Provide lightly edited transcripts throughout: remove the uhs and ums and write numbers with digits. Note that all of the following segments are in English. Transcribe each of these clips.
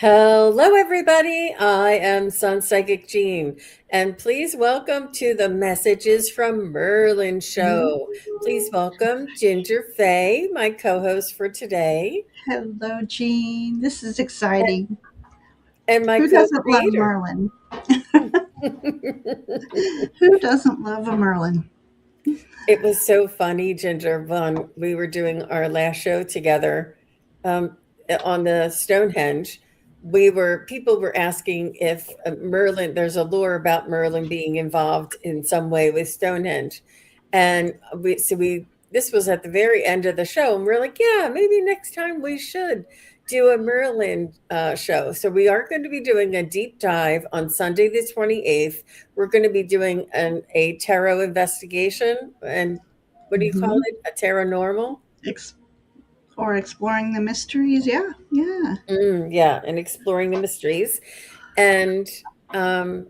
Hello, everybody. I am SunPsychic Jean, and please welcome to the Messages from Merlin show. Please welcome Gingerfae, my co-host for today, Hello, Jean. This is exciting. and my Who doesn't love co-creator. Merlin? Who doesn't love a Merlin? It was so funny, Ginger, when we were doing our last show together um, on the Stonehenge. People were asking if Merlin. There's a lore about Merlin being involved in some way with Stonehenge, and we this was at the very end of the show, and we're like, yeah, maybe next time we should do a Merlin show. So we are going to be doing a deep dive on Sunday the 28th. We're going to be doing a tarot investigation. And what do you call hmm it? A Tarotnormal? Ex- or exploring the mysteries. Yeah, yeah. Yeah, and exploring the mysteries. And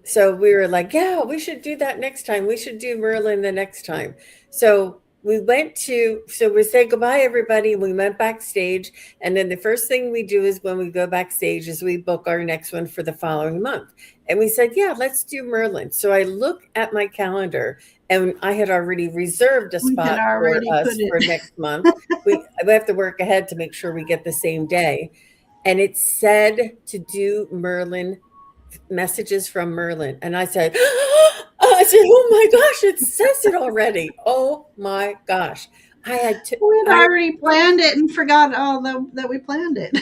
so we were like, yeah, we should do that next time. We should do Merlin the next time. So we say goodbye, everybody. And we went backstage. And then the first thing we do is when we go backstage is we book our next one for the following month. And we said, yeah, let's do Merlin. So I look at my calendar and I had already reserved a We had spot for already put us it. for next month. We have to work ahead to make sure we get the same day. And it said to do Merlin messages from Merlin. And I said, oh my gosh, it says it already. Oh my gosh. I had to, We had I, already planned it and forgot all that we planned it.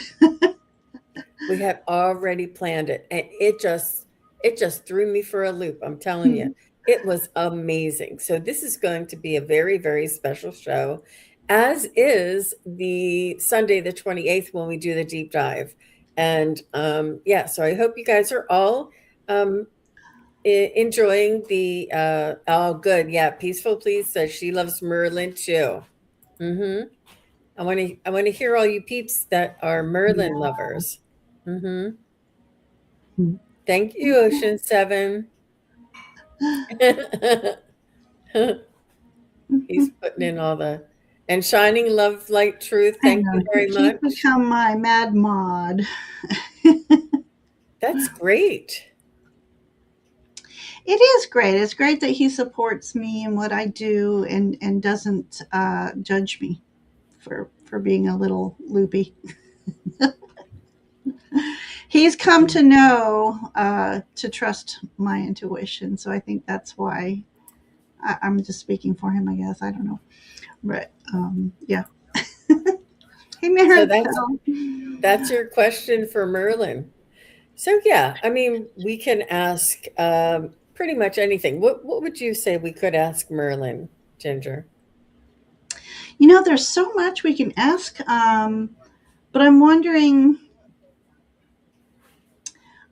we had already planned it and it just threw me for a loop. I'm telling you, it was amazing. So this is going to be a very, very special show, as is the Sunday, the 28th, when we do the deep dive. And yeah, so I hope you guys are all um, enjoying the oh good, yeah, Peaceful Please says she loves Merlin too. Hmm. I want to hear all you peeps that are Merlin Yeah. lovers. Hmm. Thank you, Ocean 7. He's putting in all the and shining love, light, truth. I Thank know. you very He's much. become my mad mod. That's great. It is great. It's great that he supports me and what I do and doesn't judge me for being a little loopy. He's come to know to trust my intuition. So I think that's why I'm just speaking for him, I guess. I don't know. But yeah. Hey, So Maribel. that's your question for Merlin. So yeah, I mean, we can ask pretty much anything. What would you say we could ask Merlin, Ginger? There's so much we can ask, but I'm wondering,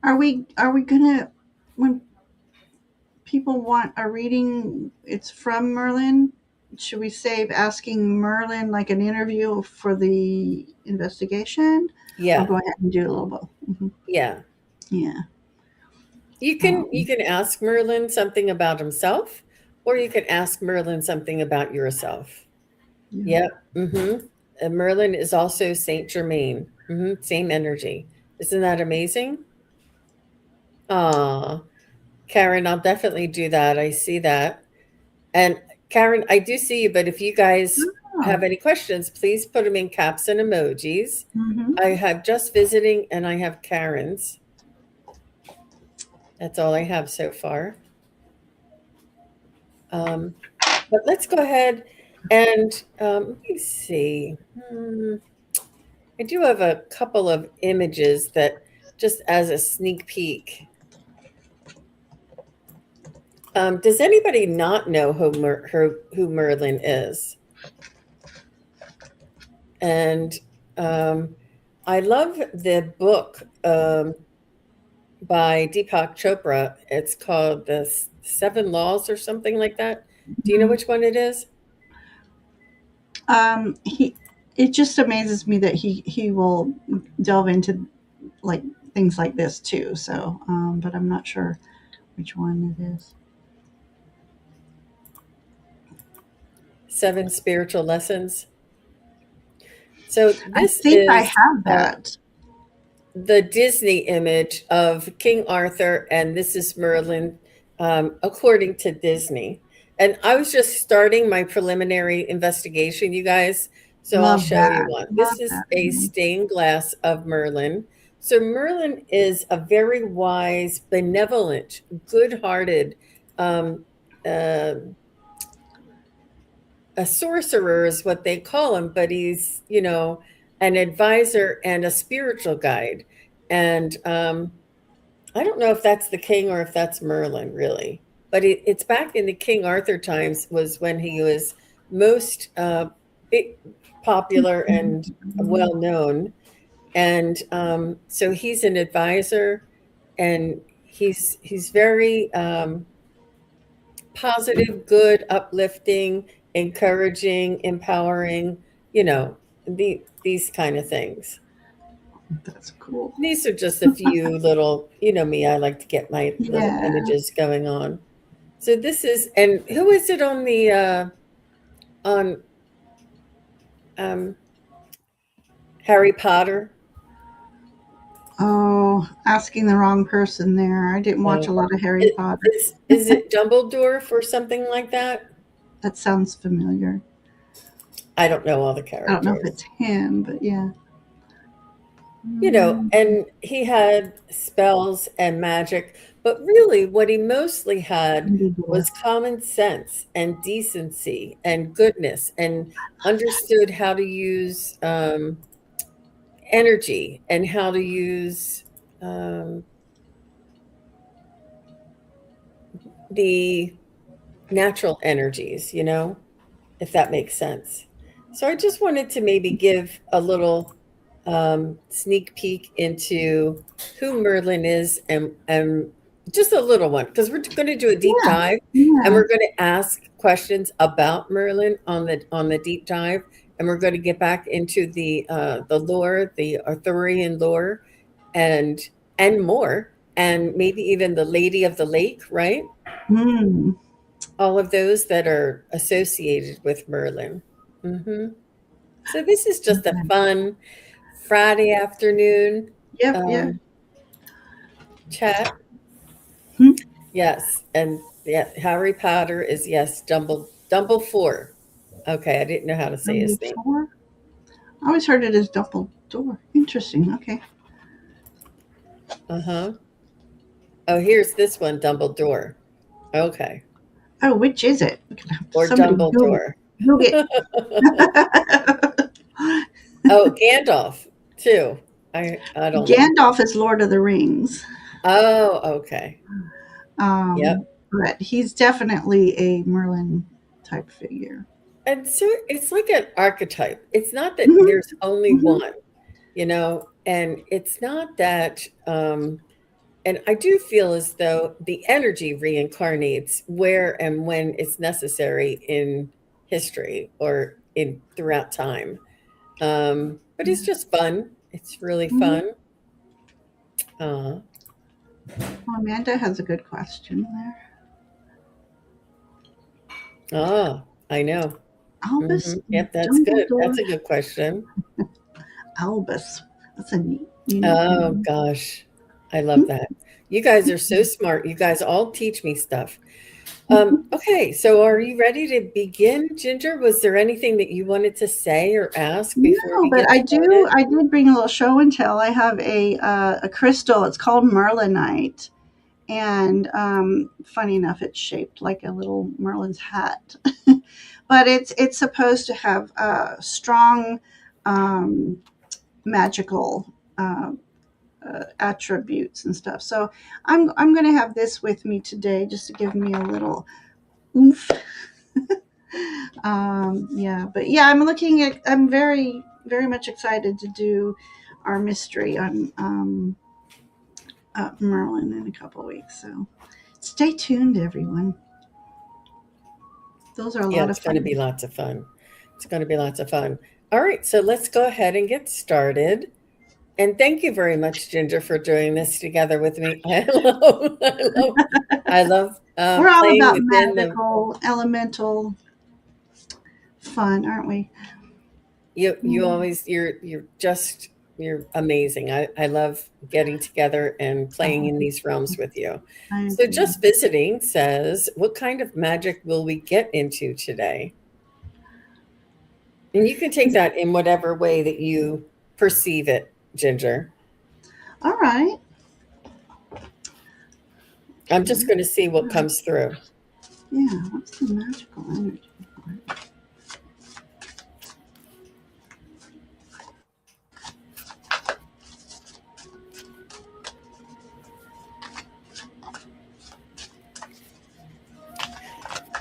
are we gonna when people want a reading, it's from Merlin? Should we save asking Merlin like an interview for the investigation, or Yeah, go ahead and do a little both? yeah. Yeah. You can ask Merlin something about himself, or you can ask Merlin something about yourself. Yeah. Yep. Mm-hmm. And Merlin is also Saint Germain. Mm-hmm. Same energy. Isn't that amazing? Aw, Karen, I'll definitely do that. I see that. And Karen, I do see you, but if you guys Oh. have any questions, please put them in caps and emojis. hmm I have just visiting and I have Karen's. That's all I have so far. Um, but let's go ahead and let me see. I do have a couple of images that just as a sneak peek. Does anybody not know who Merlin is? And um, I love the book by Deepak Chopra. It's called the Seven Laws or something like that. Do you know which one it is? He. It just amazes me that he will delve into like things like this too. So, but I'm not sure which one it is. Seven Spiritual Lessons. So I this think I is have that. the Disney image of King Arthur, and this is Merlin, according to Disney. And I was just starting my preliminary investigation, you guys. So I'll Love show you that. one. Love This is that. a Mhm. stained glass of Merlin. So Merlin is a very wise, benevolent, good-hearted, um, uh, a sorcerer is what they call him, but he's, an advisor and a spiritual guide. And I don't know if that's the king or if that's Merlin, really. But it's back in the King Arthur times was when he was most big, popular and well known. And so he's an advisor, and he's very positive, good, uplifting, encouraging, empowering, you know, these kind of things. That's cool. These are just a few little, me, I like to get my little Yeah. images going on. So this is, and who is it on the on um Harry Potter? Oh, asking the wrong person there. I didn't watch Uh, a lot of Harry Potter. is it Dumbledore or something like that? That sounds familiar. I don't know all the I don't know if it's characters. him, but yeah. Mm, And he had spells and magic, but really what he mostly had Dumbledore. was common sense and decency and goodness, and understood how to use energy and how to use um, the natural energies, if that makes sense. So I just wanted to maybe give a little sneak peek into who Merlin is, and just a little one, because we're going to do a deep Yeah. dive, and Yeah. we're going to ask questions about Merlin on the deep dive, and we're going to get back into the lore, the Arthurian lore, and more, and maybe even the Lady of the Lake, right? Mm. All of those that are associated with Merlin. Hmm. So this is just a fun Friday afternoon Yep. Yeah. um, chat. Hmm. Yes, and yeah, Harry Potter is yes, Dumbledore. Okay, I didn't know how to say Number his name. 4. I always heard it as Dumbledore. Interesting. Okay. Uh huh. Oh, here's this one, Dumbledore. Okay, Oh, which is it? or Somebody Google, Dumbledore. Google it. Oh, Gandalf too. I don't know. Gandalf is Lord of the Rings. Oh, okay. Yep. But he's definitely a Merlin type figure. And so it's like an archetype. It's not that Hmm. there's only Hmm. one, and it's not that, and I do feel as though the energy reincarnates where and when it's necessary in history or in throughout time. But it's just fun. It's really Hmm. fun. Uh, Well, Amanda has a good question there. I know. Albus Yep, that's good. That's Dumbledore a good question. Albus. That's a neat, unique Oh name. gosh, I love that. You guys are so smart. You guys all teach me stuff. Okay, so are you ready to begin, Ginger? Was there anything that you wanted to say or ask before No, we but get started? I did bring a little show and tell. I have a crystal. It's called Merlinite, and funny enough, it's shaped like a little Merlin's hat. But it's supposed to have strong um, magical attributes and stuff. So I'm going to have this with me today just to give me a little oomph. Yeah, but yeah, I'm very much excited to do our mystery on Merlin in a couple of weeks. So stay tuned, everyone. Those are a Yeah, lot of it's going to be fun. lots of fun. It's going to be lots of fun. All right, so let's go ahead and get started. And thank you very much, Ginger, for doing this together with me. I love We're all playing about within the. magical, elemental fun, aren't we? You Mm. always you're just you're amazing. I love getting together and playing in these realms with you. I So agree. just visiting says, what kind of magic will we get into today? And you can take that in whatever way that you perceive it, Ginger. All right. I'm just going to see what comes through. Yeah. What's the magical energy?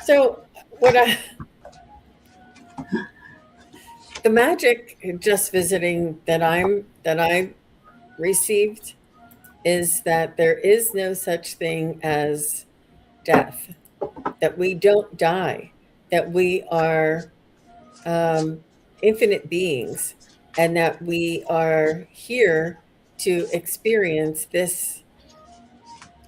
So what I the magic just visiting that I received is that there is no such thing as death, that we don't die, that we are um, infinite beings, and that we are here to experience this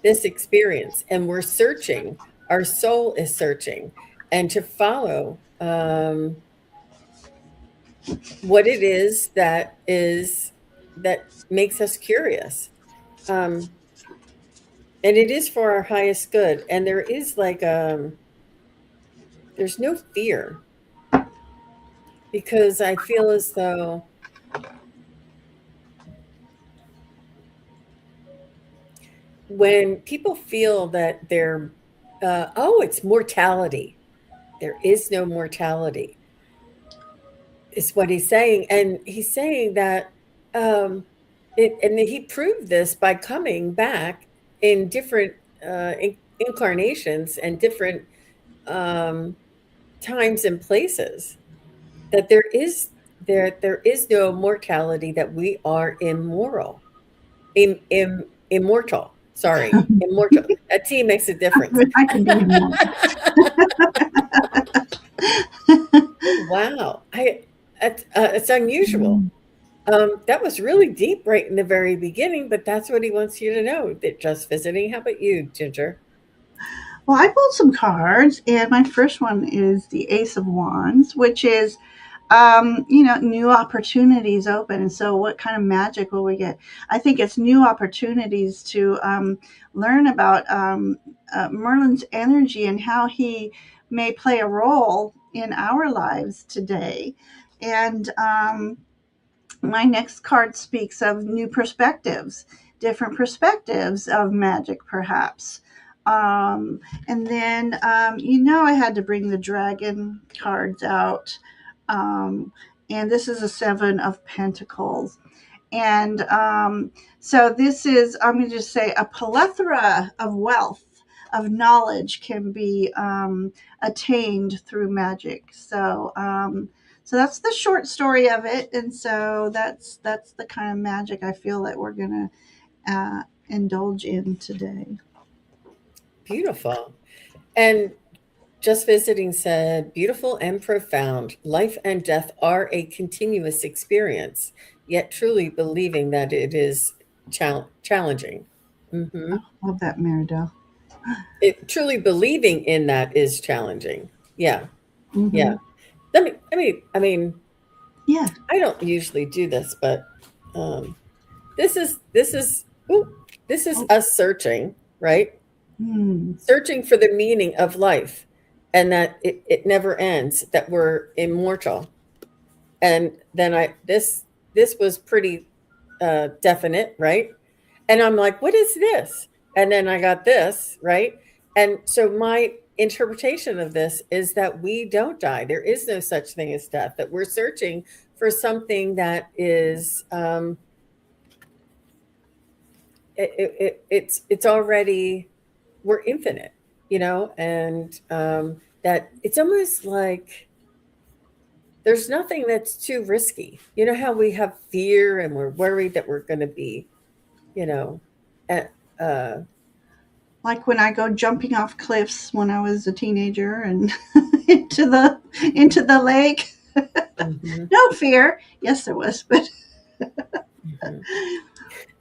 experience, and we're searching. Our soul is searching, and to follow what it that makes us curious. Um, and it is for our highest good. And there is like there's no fear, because I feel as though when people feel that they're oh, it's mortality, there is no mortality, is what he's saying. And he's saying that and he proved this by coming back in different incarnations and different um, times and places, that there is no mortality, that we are immoral, immortal. Sorry, immortal. That T makes a difference. I can be more. Wow, it's unusual. That was really deep right in the very beginning, but that's what he wants you to know. That just visiting. How about you, Ginger? Well, I pulled some cards, and my first one is the Ace of Wands, which is, new opportunities open. And so, what kind of magic will we get? I think it's new opportunities to learn about Merlin's energy and how he may play a role in our lives today. And my next card speaks of new perspectives, different perspectives of magic, perhaps. And then, I had to bring the dragon cards out. Um, and this is a Seven of Pentacles. And so this is, I'm going to just say, a plethora of wealth, of knowledge can be attained through magic. So that's the short story of it, and so that's the kind of magic I feel that we're going to indulge in today. Beautiful. And just visiting said, beautiful and profound. Life and death are a continuous experience, yet truly believing that it is challenging. Hmm. Love that, Meridell. Truly believing in that is challenging. Yeah, Mm-hmm. yeah. I mean, Yeah. I don't usually do this, but um, this is ooh, this is Oh, us searching, right? mm. Searching for the meaning of life, and that it never ends, that we're immortal. And then this was pretty definite, right? And I'm like, what is this? And then I got this, right? And so my interpretation of this is that we don't die. There is no such thing as death, that we're searching for something that is it's already, we're infinite, and that it's almost like there's nothing that's too risky. You know how we have fear and we're worried that we're going to be, you know, at, Like when I go jumping off cliffs when I was a teenager and into the lake. mhm, No fear. Yes, there was, but mhm.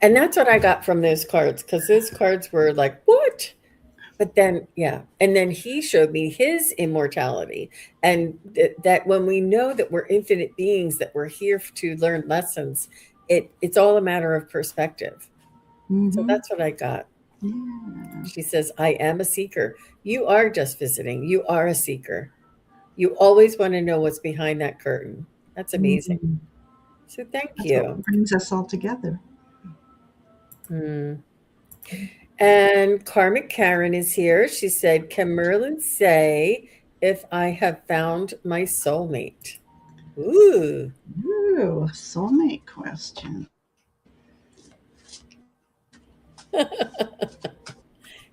And that's what I got from those cards, because those cards were like, what? But then, yeah. And then he showed me his immortality, and that when we know that we're infinite beings, that we're here to learn lessons, it's all a matter of perspective. So Mm-hmm. that's what I got. Yeah. She says, I am a seeker. You are just visiting. You are a seeker. You always want to know what's behind that curtain. That's amazing. Mhm. So thank That's what you. brings us all together. Hmm. And Karmic Karen is here. She said, can Merlin say if I have found my soulmate? Ooh. Ooh, soulmate question.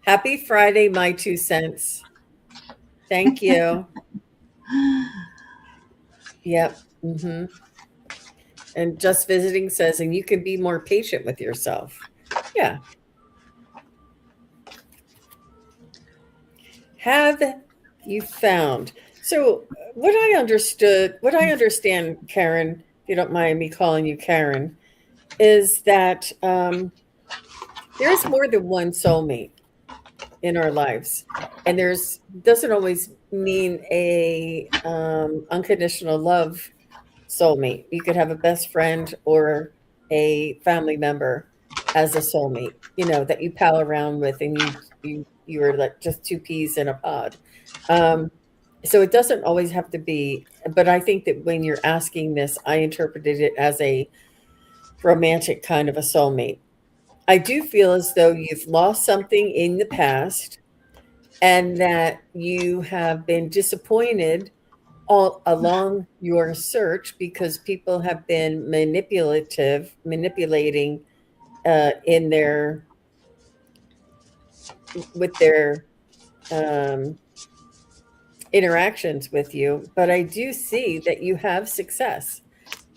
Happy Friday, my 2 cents. Thank you. Yep. And Just Visiting says, and you can be more patient with yourself. Yeah. Have you found? So, what I understand, Karen, if you don't mind me calling you Karen, is that there is more than one soulmate in our lives, and there's doesn't always mean a unconditional love soulmate. You could have a best friend or a family member as a soulmate, that you pal around with, and you are like just two peas in a pod. Um, so it doesn't always have to be, but I think that when you're asking this, I interpreted it as a romantic kind of a soulmate. I do feel as though you've lost something in the past and that you have been disappointed all along your search because people have been manipulating in their with their um, interactions with you. But I do see that you have success,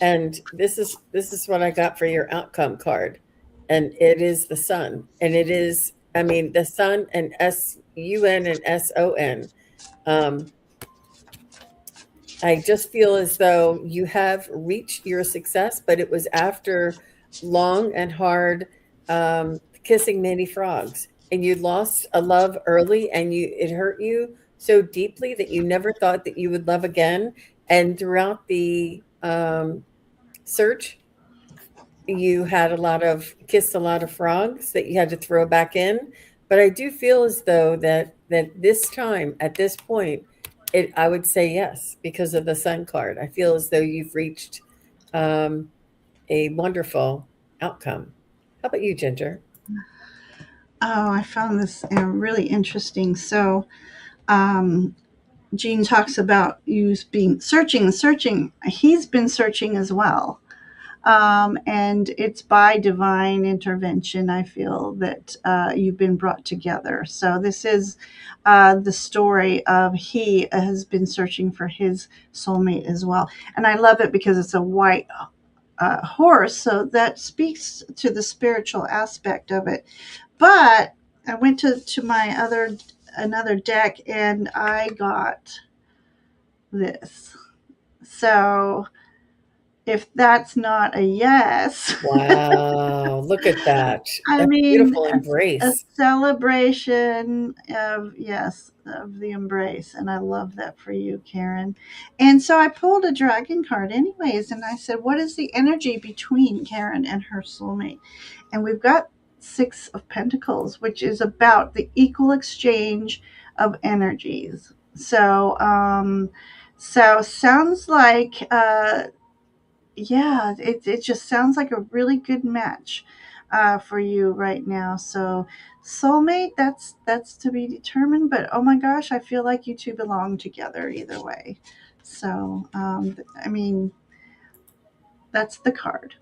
and this is what I got for your outcome card, and it is the sun, and it is, I mean, the sun and sun and son. Um, I just feel as though you have reached your success, but it was after long and hard kissing many frogs, and you lost a love early, and it hurt you so deeply that you never thought that you would love again. And throughout the search, you had kissed a lot of frogs that you had to throw back in. But I do feel as though that this time, at this point, I would say yes because of the sun card. I feel as though you've reached um, a wonderful outcome. How about you, Ginger? Oh, I found this really interesting. So, um, Jean talks about you being searching and searching. He's been searching as well. And it's by divine intervention, I feel, that you've been brought together. So, this is the story of he has been searching for his soulmate as well. And I love it because it's a white horse. So, that speaks to the spiritual aspect of it. But I went to my another deck and I got this. So if that's not a yes, Wow, look at that. I That's mean beautiful a embrace. celebration of yes of the embrace, and I love that for you, Karen. And so I pulled a dragon card, anyways, and I said, "What is the energy between Karen and her soulmate?" And we've got Six of Pentacles, which is about the equal exchange of energies. So sounds like yeah, it just sounds like a really good match for you right now. So soulmate, that's to be determined. But oh my gosh, I feel like you two belong together either way. So I mean, that's the card.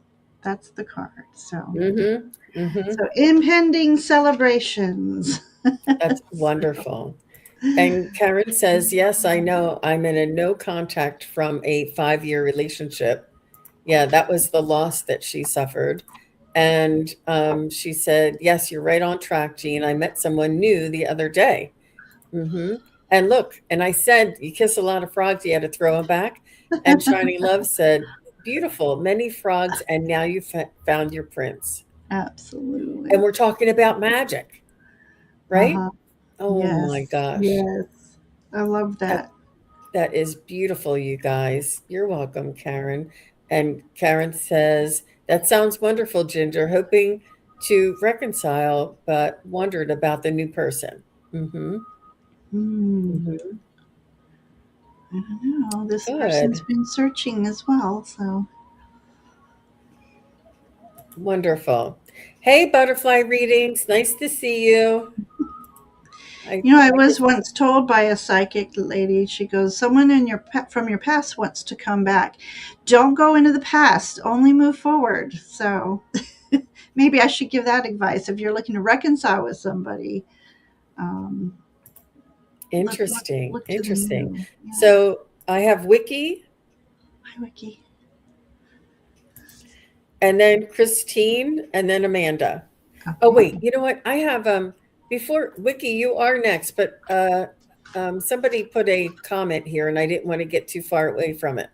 That's the card. So Mm-hmm. Mm-hmm. so impending celebrations. That's wonderful. And Karen says, yes, I know. I'm in a no contact from a 5-year relationship. Yeah, that was the loss that she suffered. And she said, yes, you're right on track, Jean. I met someone new the other day. And look, and I said, you kiss a lot of frogs, you had to throw them back. And Shining Love said, beautiful, many frogs, and now you found your prince. And Absolutely. we're talking about magic, right? Uh-huh. Oh my Yes. gosh. Yes. I love That that. that is beautiful, you guys. You're welcome, Karen. And Karen says, That sounds wonderful, Ginger. Hoping to reconcile, but wondered about the new person. Mm-hmm. Hmm. Mm-hmm. I don't know. This person's Good. been searching as well. So, Wonderful. Hey, butterfly readings. Nice to see you. I I was just once told by a psychic lady, she goes, someone in from your past wants to come back. Don't go into the past, only move forward. So, maybe I should give that advice if you're looking to reconcile with somebody. Um, interesting. look to the Interesting. new. Yeah. So I have Wiki Hi, Wiki. and then Christine and then Amanda. Oh Okay. wait, you know what? I have before Wiki, you are next, but somebody put a comment here and I didn't want to get too far away from it.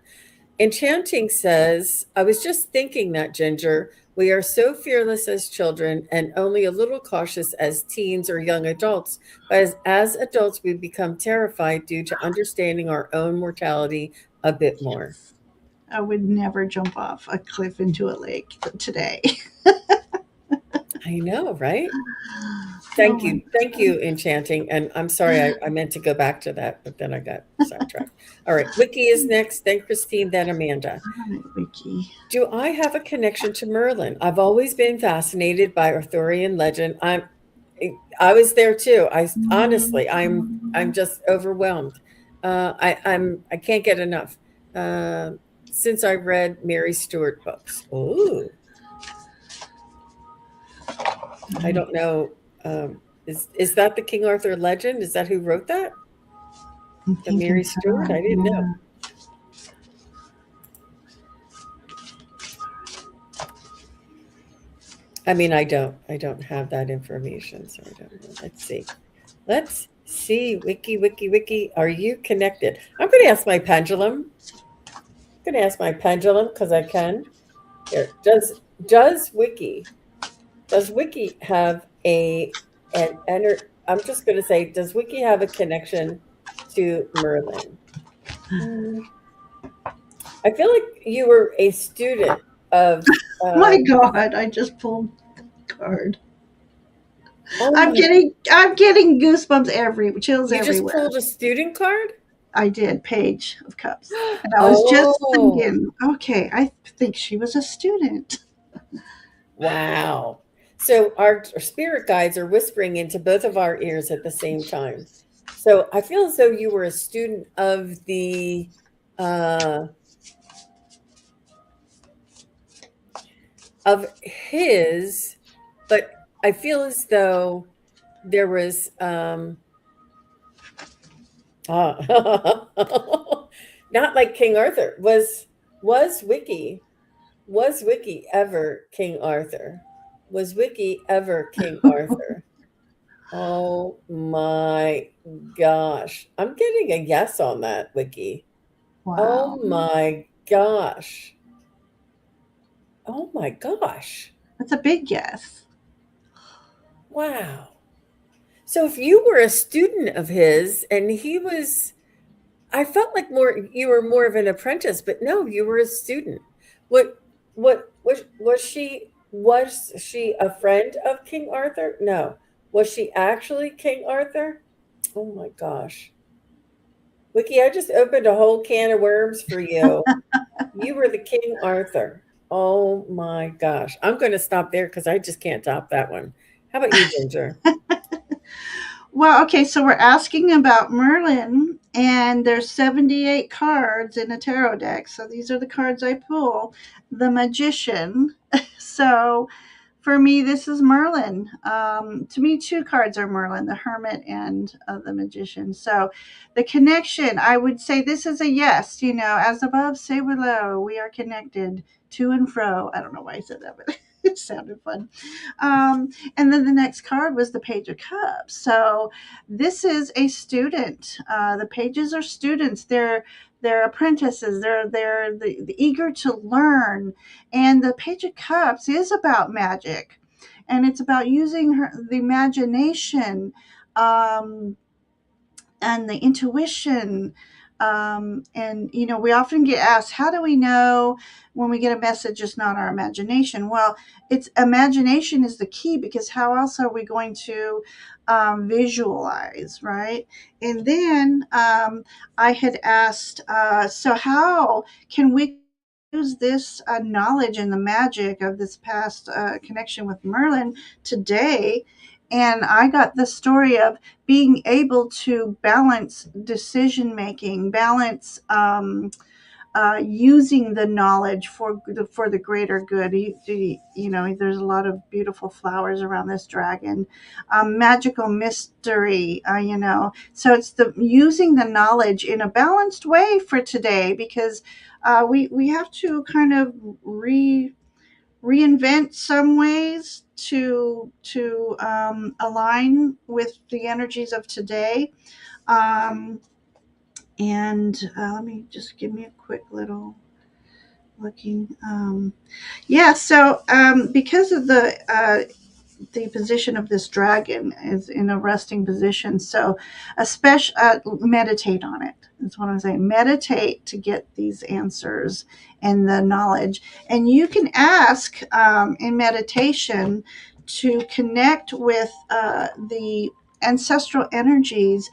Enchanting says, I was just thinking that, Ginger, we are so fearless as children and only a little cautious as teens or young adults. But as adults, we become terrified due to understanding our own mortality a bit more. Yes. I would never jump off a cliff into a lake today. I know, right? Oh Thank my you. Thank you, Enchanting. And I'm sorry, I meant to go back to that, but then I got sidetracked. All right. Wiki is next, then Christine, then Amanda. God, Wiki. Do I have a connection to Merlin? I've always been fascinated by Arthurian legend. I was there too. I honestly, I'm just overwhelmed. I can't get enough. Uh, since I read Mary Stewart books. Ooh, I don't know. Is that the King Arthur legend? Is that who wrote that? I'm The thinking Mary so. Stewart? I didn't know. Yeah. I mean, I don't have that information, so I don't know. Let's see. Let's see. Wiki, wiki, wiki. Are you connected? I'm going to ask my pendulum. I'm going to ask my pendulum because I can. Here. Does Wiki have I'm just going to say, does Wiki have a connection to Merlin? Hmm. I feel like you were a student of. My Um, God, I just pulled the card. oh I'm my! getting goosebumps chills You just everywhere. pulled a student card. I did, Page of Cups. And I was just Oh, thinking, okay, I think she was a student. wow. So our spirit guides are whispering into both of our ears at the same time. So I feel as though you were a student of the uh of his, but I feel as though there was uh, not like King Arthur. Was Wiki was Wiki ever King Arthur? Was Wiki ever King Arthur? Oh my gosh. I'm getting a yes on that, Wiki. Wow. Oh my gosh. Oh my gosh. That's a big yes. Wow. So if you were a student of his and he was, I felt like more you were more of an apprentice, but no, you were a student. What was she a friend of King Arthur? No. Was she actually King Arthur? Oh my gosh. Wiki, I just opened a whole can of worms for you. You were the King Arthur. Oh my gosh. I'm going to stop there because I just can't top that one. How about you, Ginger? Well, okay, so we're asking about Merlin, and there's 78 cards in a tarot deck. So these are the cards I pull. The Magician. So for me, this is Merlin. To me, two cards are Merlin, the Hermit and the Magician. So the connection, I would say this is a yes. As above, say below. We are connected to and fro. I don't know why I said that, but it sounded fun. And then the next card was the Page of Cups. So this is a student. The pages are students. They're apprentices. They're eager to learn. And the Page of Cups is about magic, and it's about using the imagination, um, and the intuition, And we often get asked, how do we know when we get a message it's not our imagination? Well, it's imagination is the key, because how else are we going to visualize, right? And then I had asked, so how can we use this knowledge and the magic of this past connection with Merlin today? And I got the story of being able to balance decision making, balance using the knowledge for the greater good. There's a lot of beautiful flowers around this dragon, magical mystery. So it's the using the knowledge in a balanced way for today, because we have to kind of reinvent some ways to align with the energies of today. Um, and let me just give me a quick little looking. Yeah, so because of the position of this dragon is in a resting position, so especially meditate on it. That's what I'm saying. Meditate to get these answers and the knowledge, and you can ask in meditation to connect with the ancestral energies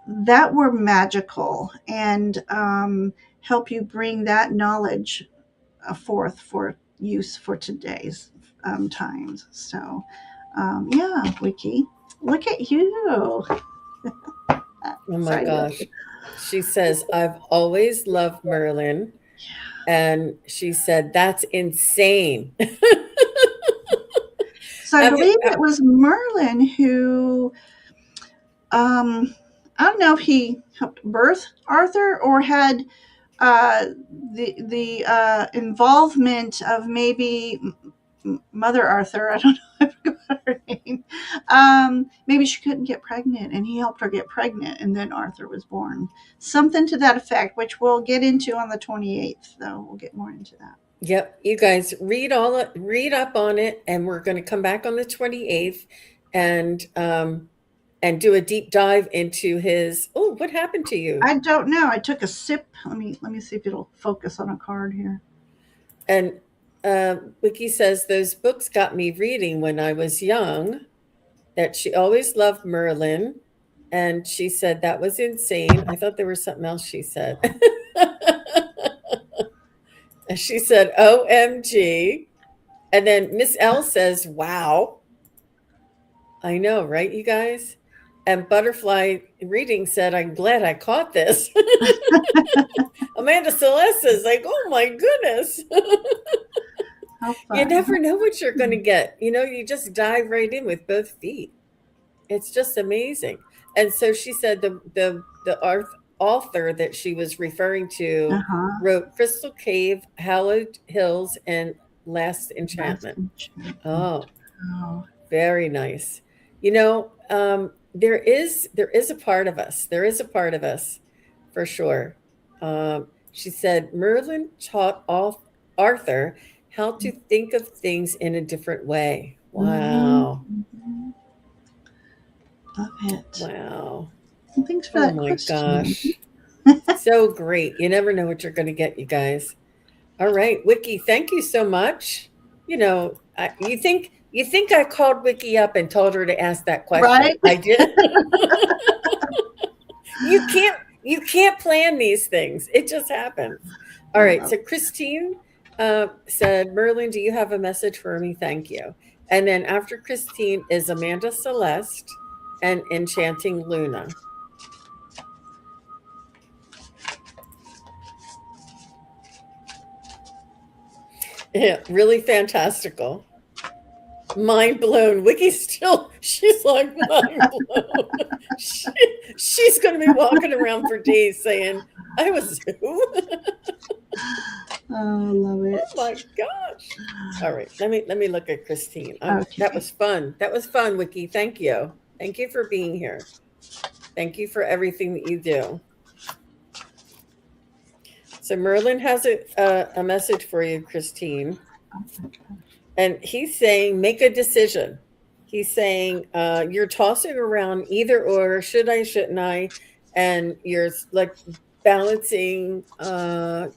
that were magical, and help you bring that knowledge forth for use for today's times. So, yeah, Wiki, look at you. Oh my Excited. gosh. She says, I've always loved Merlin. And she said, that's insane. So I Have you? believe it was Merlin who, um, I don't know if he helped birth Arthur or had uh, the involvement of maybe Mother Arthur. I don't know. I forgot her name. Maybe she couldn't get pregnant, and he helped her get pregnant, and then Arthur was born. Something to that effect, which we'll get into on the 28th. Though we'll get more into that. Yep, you guys read up on it, and we're going to come back on the 28th and do a deep dive into his. Oh, what happened to you? I don't know. I took a sip. Let me see if it'll focus on a card here. And Wiki says those books got me reading when I was young. That she always loved Merlin, and she said that was insane. I thought there was something else she said. And she said, "OMG." And then Miss L says, "Wow." I know, right, you guys? And Butterfly Reading said, I'm glad I caught this. Amanda Celeste is like, oh my goodness. How You fun. never know what you're going to get. You just dive right in with both feet. It's just amazing. And so she said the author that she was referring Uh to huh. wrote Crystal Cave, Hallowed Hills, and Last Last Enchantment. enchantment. Oh, Oh. very nice. There is a part of us. There is a part of us, for sure. She said Merlin taught Arthur how to think of things in a different way. Mm-hmm. Wow. Mm-hmm. Love it. Wow. Well, thanks for Oh that my question. gosh. So great. You never know what you're going to get, you guys. All right, Wiki, thank you so much. You think I called Wiki up and told her to ask that question. Right? I did. You can't plan these things. It just happens. All I right. love So Christine said, Merlin, do you have a message for me? Thank you. And then after Christine is Amanda Celeste and Enchanting Luna. Yeah, really fantastical. Mind blown. She's like mind blown. She, she's going to be walking around for days saying, I was who? Oh, love Oh it. my gosh. All right. Let me look at Christine. That Okay. was fun. That was fun, Wiki. Thank you. Thank you for being here. Thank you for everything that you do. So Merlin has a message for you, Christine. And he's saying, make a decision. He's saying, you're tossing around either or, should I, shouldn't I? And you're like balancing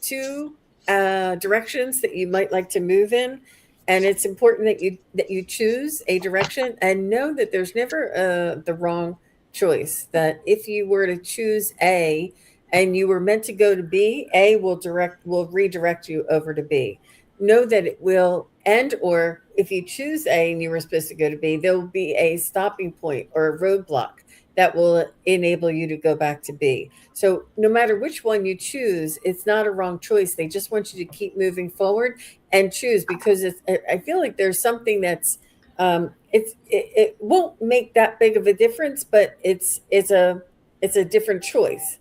two directions that you might like to move in, and it's important that you choose a direction and know that there's never the wrong choice. That if you were to choose A and you were meant to go to B, A will redirect you over to B. Know that it will end, or if you choose A and you were supposed to go to B, there will be a stopping point or a roadblock that will enable you to go back to B. So no matter which one you choose, it's not a wrong choice. They just want you to keep moving forward and choose, because I feel like there's something that's it won't make that big of a difference, but it's a different choice.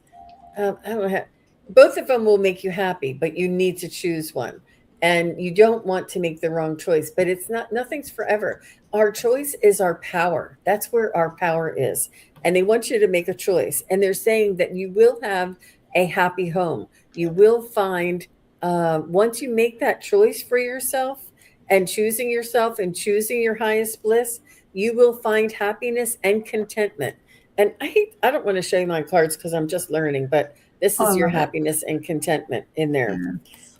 I don't have, both of them will make you happy, but you need to choose one. And you don't want to make the wrong choice, but it's not, nothing's forever. Our choice is our power. That's where our power is. And they want you to make a choice. And they're saying that you will have a happy home. You will find, once you make that choice for yourself and choosing yourself and choosing your highest bliss, you will find happiness and contentment. And I don't want to show you my cards because I'm just learning, but this Oh, I is your love it. happiness and contentment in there. Yes.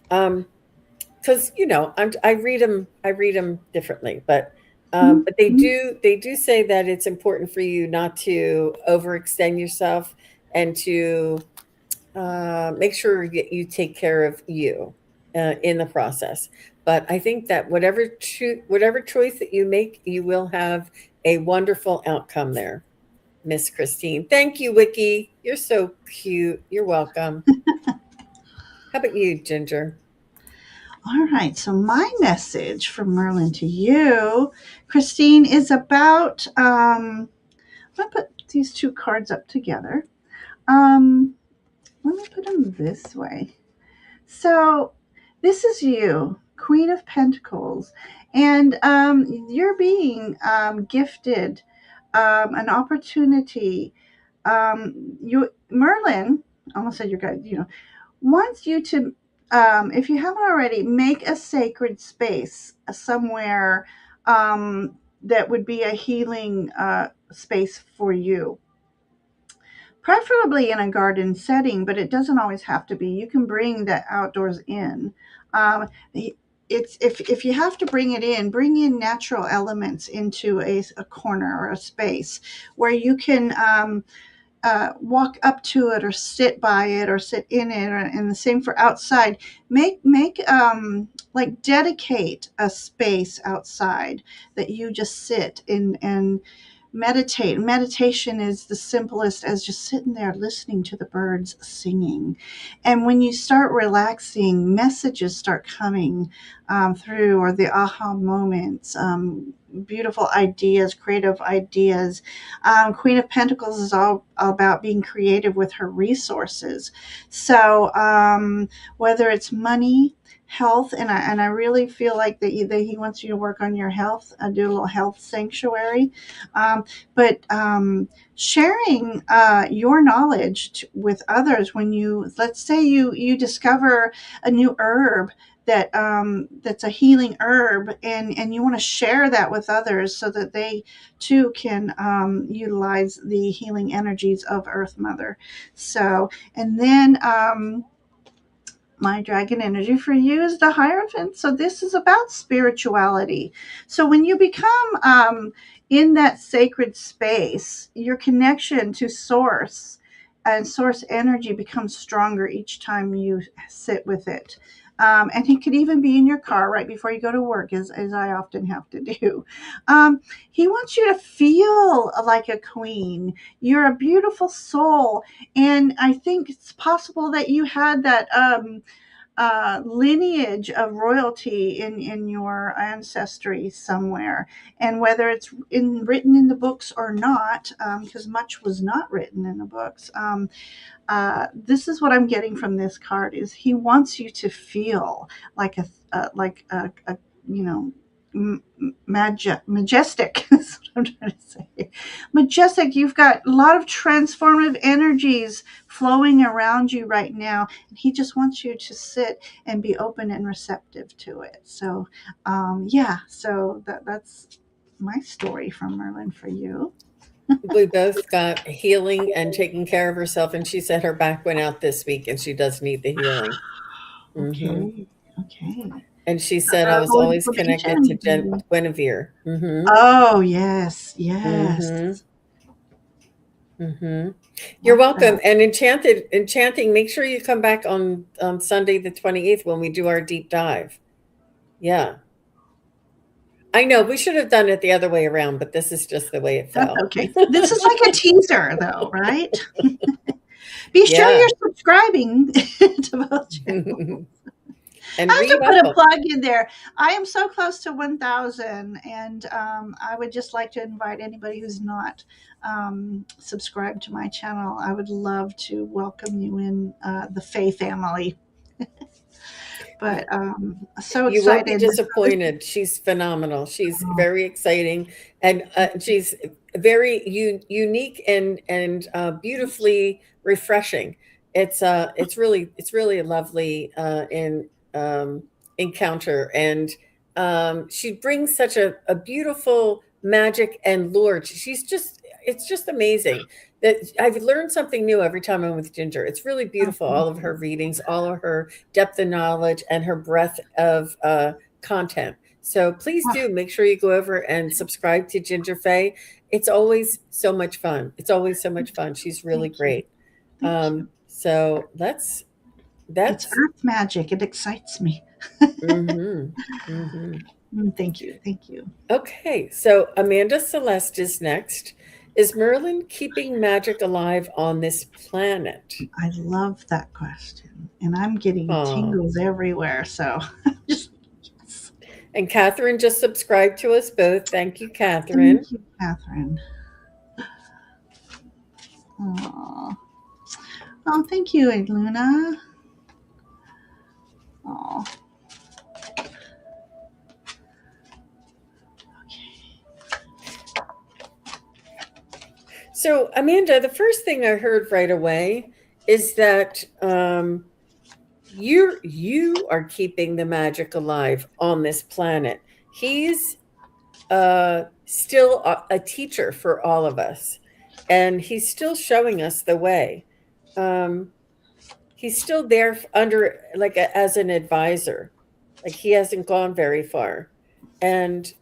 Because I read them differently, but Mhm. they do say that it's important for you not to overextend yourself and to make sure that you take care of you in the process. But I think that whatever choice that you make, you will have a wonderful outcome there. Miss Christine. Thank you, Wiki. You're so cute. You're welcome. How about you, Ginger? All right. So my message from Merlin to you, Christine, is about. I'm gonna put these two cards up together. Um, Let me put them this way. So this is you, Queen of Pentacles, and you're being gifted an opportunity. You Merlin, I almost said your guy, wants you to, if you haven't already, make a sacred space somewhere that would be a healing space for you, preferably in a garden setting, but it doesn't always have to be. You can bring that outdoors in. Um, it's if you have to bring in natural elements into a corner or a space where you can walk up to it or sit by it or sit in it, and the same for outside. Make like dedicate a space outside that you just sit in and meditate. Meditation is the simplest as just sitting there listening to the birds singing. And when you start relaxing, messages start coming through, or the aha moments, beautiful ideas, creative ideas. Queen of Pentacles is all about being creative with her resources. So whether it's money, health, and I really feel like that he wants you to work on your health, do a little health sanctuary, but sharing your knowledge with others. When you, let's say you discover a new herb that's a healing herb, and you want to share that with others so that they too can utilize the healing energies of Earth Mother. So, and then my dragon energy for you is the Hierophant. So this is about spirituality. So when you become in that sacred space, your connection to source and source energy becomes stronger each time you sit with it. And he could even be in your car right before you go to work, as I often have to do. He wants you to feel like a queen. You're a beautiful soul. And I think it's possible that you had that lineage of royalty in your ancestry somewhere, and whether it's written in the books or not, because much was not written in the books. This is what I'm getting from this card: is he wants you to feel like a you know majestic. That's what I'm trying to say. Majestic. You've got a lot of transformative energies flowing around you right now, and he just wants you to sit and be open and receptive to it. So yeah, so that's my story from Merlin for you. We both got healing and taking care of herself, and she said her back went out this week, and she does need the healing. Okay. Okay. And she said I was More always connected to information. Guinevere. Oh, yes. Mm-hmm. Yes. Mm-hmm. You're Love welcome. that. And enchanting, make sure you come back on Sunday the 28th when we do our deep dive. Yeah. I know we should have done it the other way around, but this is just the way it That's fell. okay. This is like a teaser, though, right? Be sure Yeah. you're subscribing to both channels. And I have to put a re-welcome. plug in there. I am so close to 1,000, and I would just like to invite anybody who's not subscribed to my channel. I would love to welcome you in the Fae family. But so You won't be excited. disappointed. She's phenomenal. She's very exciting, and she's very unique and beautifully refreshing. It's really a lovely encounter, and she brings such a beautiful magic and lore. It's just amazing that I've learned something new every time I'm with Ginger. It's really beautiful. All of her readings, all of her depth of knowledge, and her breadth of content. So please do make sure you go over and subscribe to Ginger Fae. It's always so much fun. It's always so much fun. She's really Thank you. great. Thank you. So It's that's earth magic. It excites me. mm-hmm, mm-hmm. Thank you. Thank you. Okay. So Amanda Celeste is next. Is Merlin keeping magic alive on this planet? I love that question. And I'm getting Oh, tingles everywhere. So just, yes. and Catherine just subscribed to us both. Thank you, Catherine. Thank you, Catherine. Aw. Oh, thank you, Luna. Oh, okay. So, Amanda, the first thing I heard right away is that you are keeping the magic alive on this planet. He's still a teacher for all of us, and he's still showing us the way. Um, he's still there under as an advisor. Like he hasn't gone very far, and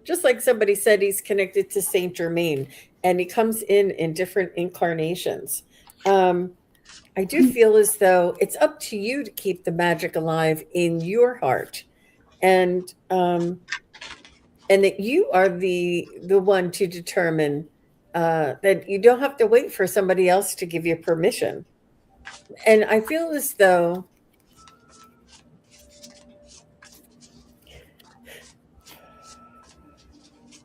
just like somebody said, he's connected to Saint Germain, and he comes in different incarnations. Um, I do feel as though it's up to you to keep the magic alive in your heart, and and that you are the one to determine that you don't have to wait for somebody else to give you permission. And I feel as though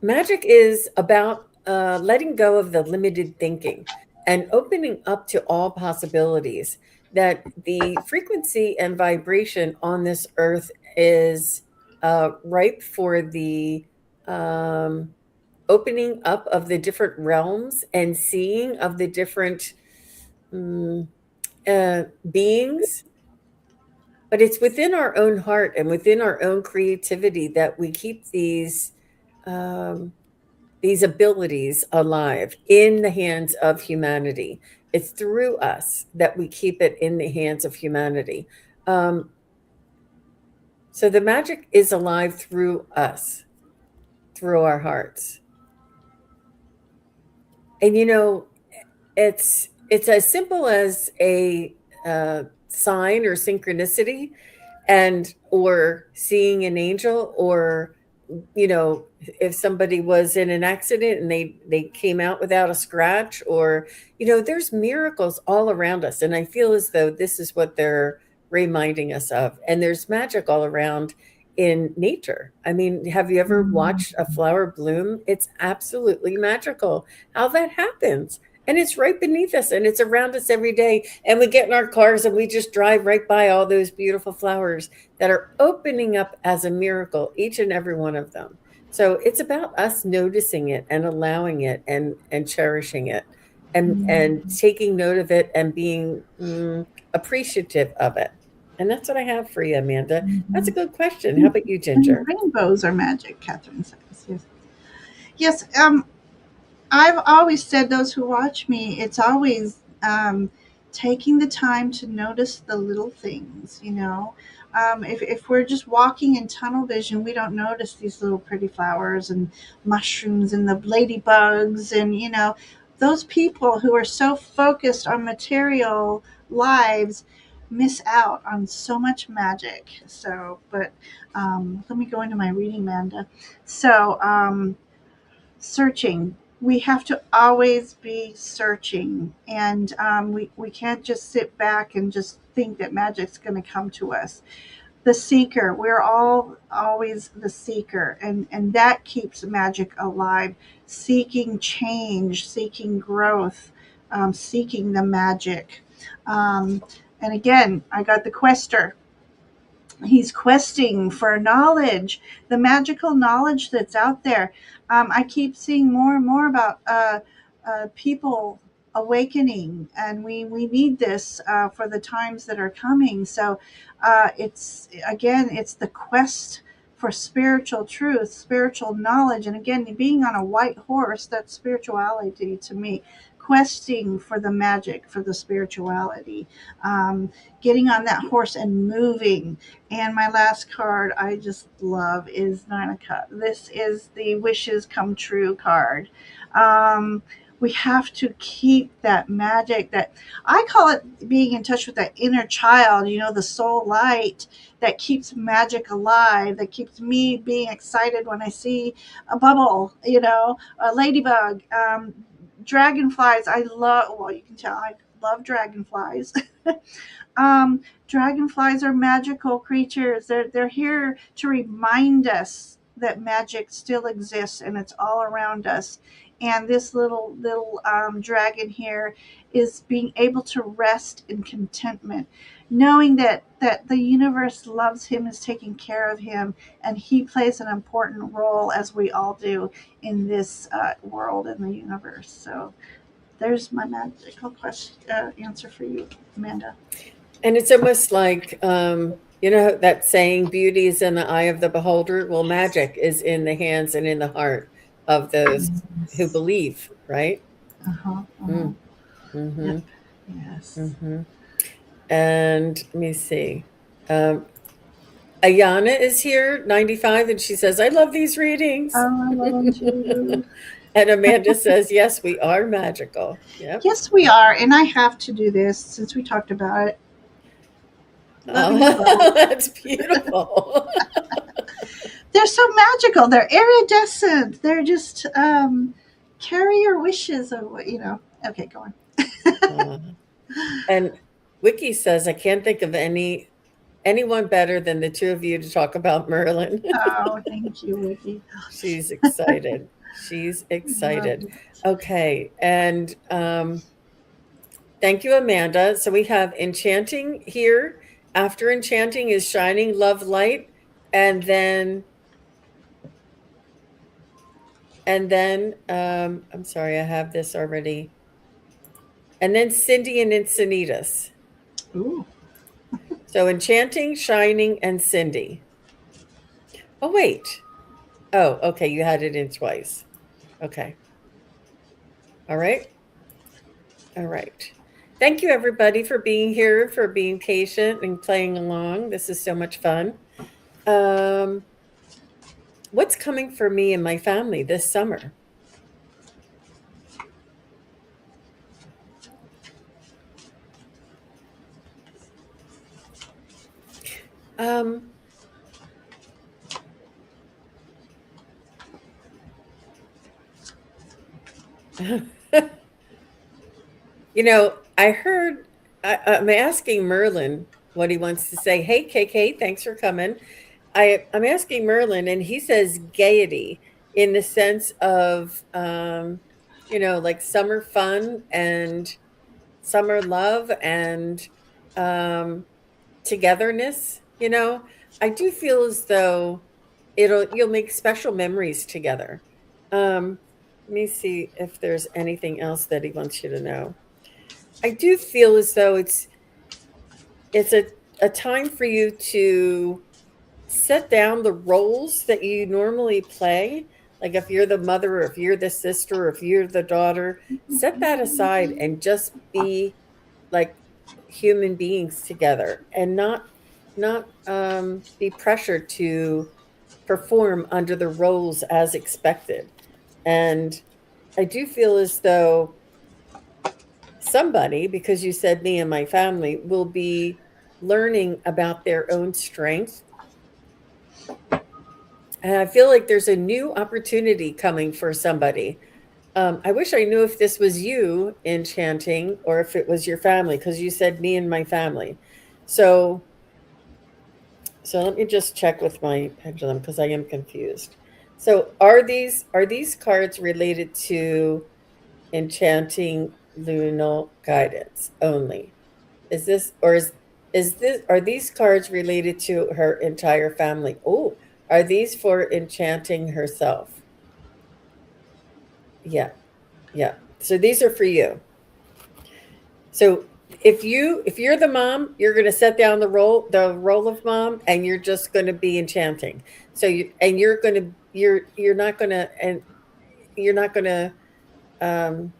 magic is about letting go of the limited thinking and opening up to all possibilities. That the frequency and vibration on this earth is ripe for the um, opening up of the different realms and seeing of the different um, beings. But it's within our own heart and within our own creativity that we keep um, these abilities alive in the hands of humanity. It's through us that we keep it in the hands of humanity. Um, so the magic is alive through us, through our hearts. And it's as simple as a sign or synchronicity, and or seeing an angel, or if somebody was in an accident and they came out without a scratch, or there's miracles all around us, and I feel as though this is what they're reminding us of. And there's magic all around in nature. I mean, have you ever Mm, watched a flower bloom? It's absolutely magical how that happens. And it's right beneath us, and it's around us every day, and we get in our cars and we just drive right by all those beautiful flowers that are opening up as a miracle, each and every one of them. So it's about us noticing it and allowing it and cherishing it, and mm, taking note of it and being appreciative of it. And that's what I have for you, Amanda. That's a mhm. good question. How about you, And Ginger? rainbows are magic, Catherine says. Yes. Yes, I've always said, those who watch me, it's always taking the time to notice the little things, you know. If we're just walking in tunnel vision, we don't notice these little pretty flowers and mushrooms and the ladybugs. And, you know, those people who are so focused on material lives miss out on so much magic. So, but let me go into my reading, Manda. So, searching. We have to always be searching, and we can't just sit back and just think that magic's going to come to us. The seeker, we're all always the seeker, and that keeps magic alive. Seeking change, seeking growth, seeking the magic. Um, and again, I got the quester. He's questing for knowledge, the magical knowledge that's out there. I keep seeing more and more about people awakening, and we need this for the times that are coming. So it's again, it's the quest for spiritual truth, spiritual knowledge, and again, being on a white horse, that's spirituality to me. Questing for the magic, for the spirituality, getting on that horse and moving. And my last card I just love is Nine of Cups. This is the wishes come true card. We have to keep that magic, that I call it being in touch with that inner child, you know, the soul light that keeps magic alive, that keeps me being excited when I see a bubble, you know, a ladybug, dragonflies. I love, well, you can tell I love dragonflies. Dragonflies are magical creatures. They're here to remind us that magic still exists and it's all around us. And this little dragon here is being able to rest in contentment, knowing that the universe loves him, is taking care of him, and he plays an important role, as we all do, in this world and the universe. So there's my magical question answer for you, Amanda. And it's almost like, you know, that saying, beauty is in the eye of the beholder. Well, magic is in the hands and in the heart of those who Yes. believe, right? Uh-huh. Uh-huh. Mm, mm-hmm, Yep. Yes. mm-hmm. And let me see. Um, Ayana is here, 95, and she says, I love these readings. Oh, I love them too. And Amanda says, yes, we are magical. Yep. Yes, we are, and I have to do this since we talked about it. Loving the bubble. That's beautiful. They're so magical. They're iridescent. They're just carry your wishes of what you know. Okay, go on. Uh, and Wiki says, I can't think of anyone better than the two of you to talk about Merlin. Oh, thank you, Wiki. She's excited. She's Love excited. it. Okay. And thank you, Amanda. So we have enchanting here. After enchanting is shining love light. And then, I'm sorry, I have this already. And then Cindy and Encinitas. Ooh. So enchanting, shining, and Cindy. Oh, wait. Oh, okay. You had it in twice. Okay. All right. All right. Thank you, everybody, for being here, for being patient and playing along. This is so much fun. Um, what's coming for me and my family this summer? Um, you know, I heard, I'm asking Merlin what he wants to say. Hey, KK, thanks for coming. I'm asking Merlin, and he says gaiety in the sense of, you know, like summer fun and summer love and um, togetherness. You know, I do feel as though you'll make special memories together. Let me see if there's anything else that he wants you to know. I do feel as though it's a time for you to set down the roles that you normally play. Like if you're the mother, or if you're the sister, or if you're the daughter, set that aside and just be like human beings together, and not be pressured to perform under the roles as expected. And I do feel as though somebody, because you said me and my family, will be learning about their own strength. And I feel like there's a new opportunity coming for somebody. I wish I knew if this was you enchanting or if it was your family, because you said me and my family. So, so let me just check with my pendulum because I am confused. So, are these cards related to enchanting lunal guidance only? Is this or is this are these cards related to her entire family? Oh, are these for enchanting herself? Yeah, yeah. So these are for you. So if you're the mom, you're going to set down the role of mom, and you're just going to be enchanting. So you're not going to and you're not going to um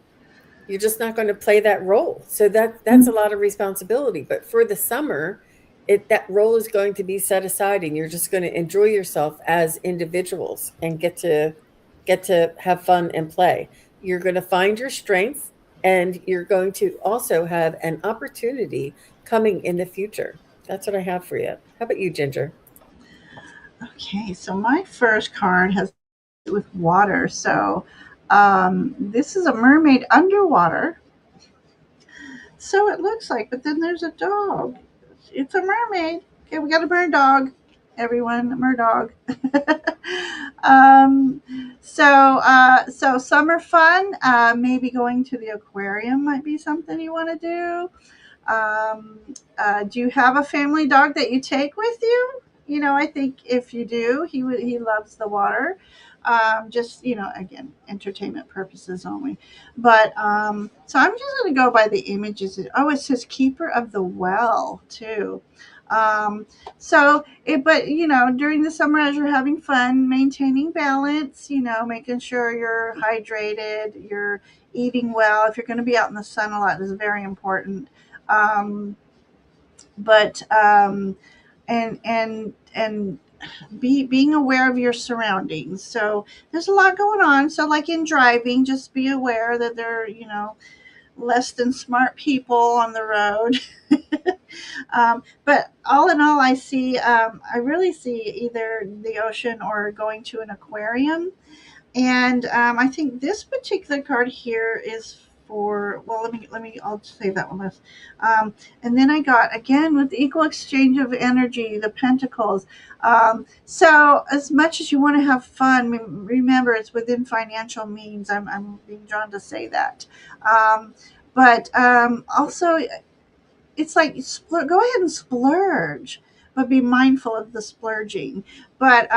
you're just not going to play that role. So that's a lot of responsibility. But for the summer, that role is going to be set aside, and you're just going to enjoy yourself as individuals and get to have fun and play. You're going to find your strength, and you're going to also have an opportunity coming in the future. That's what I have for you. How about you, Ginger? Okay, so my first card has to do with water. So this is a mermaid underwater. So it looks like, but then there's a dog. It's a mermaid. Okay, we got a mer dog. Everyone, a mer dog. um, so summer fun. Maybe going to the aquarium might be something you want to do. Do you have a family dog that you take with you? I think if you do, he loves the water. Just again, entertainment purposes only. But so I'm just going to go by the images. Oh, it says keeper of the well too. Um, but during the summer, as you're having fun, maintaining balance, making sure you're hydrated, you're eating well. If you're going to be out in the sun a lot, this is very important. Um, but and being aware of your surroundings. So there's a lot going on. So like in driving, just be aware that there are less than smart people on the road. But all in all, I really see either the ocean or going to an aquarium. And I think this particular card here is for, well, I'll save that one last. And then I got, again, with the equal exchange of energy, the pentacles. So as much as you want to have fun, remember it's within financial means. I'm being drawn to say that. But also, it's like go ahead and splurge, but be mindful of the splurging. But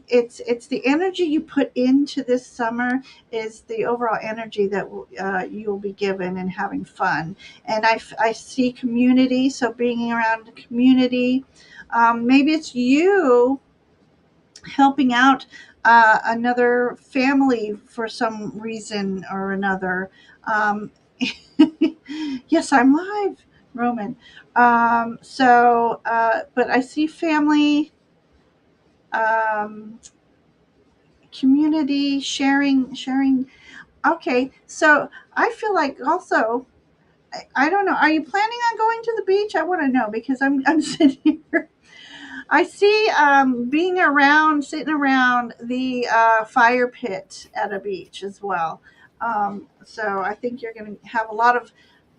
it's the energy you put into this summer is the overall energy that you'll be given and having fun. And I see community, so being around community. Maybe it's you helping out another family for some reason or another. Um, yes, I'm live, Roman. But I see family, um, community, sharing. Okay, so I feel like also, I don't know. Are you planning on going to the beach? I want to know because I'm sitting here. I see sitting around the fire pit at a beach as well. So I think you're going to have a lot of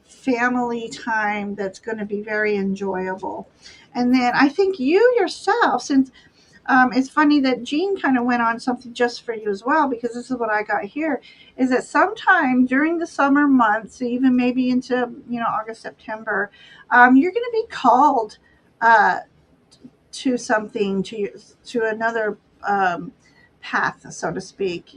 family time that's going to be very enjoyable. And then I think you yourself, since it's funny that Jean kind of went on something just for you as well, because this is what I got here, is that sometime during the summer months, even maybe into August, September, you're going to be called uh, to something to another path, so to speak.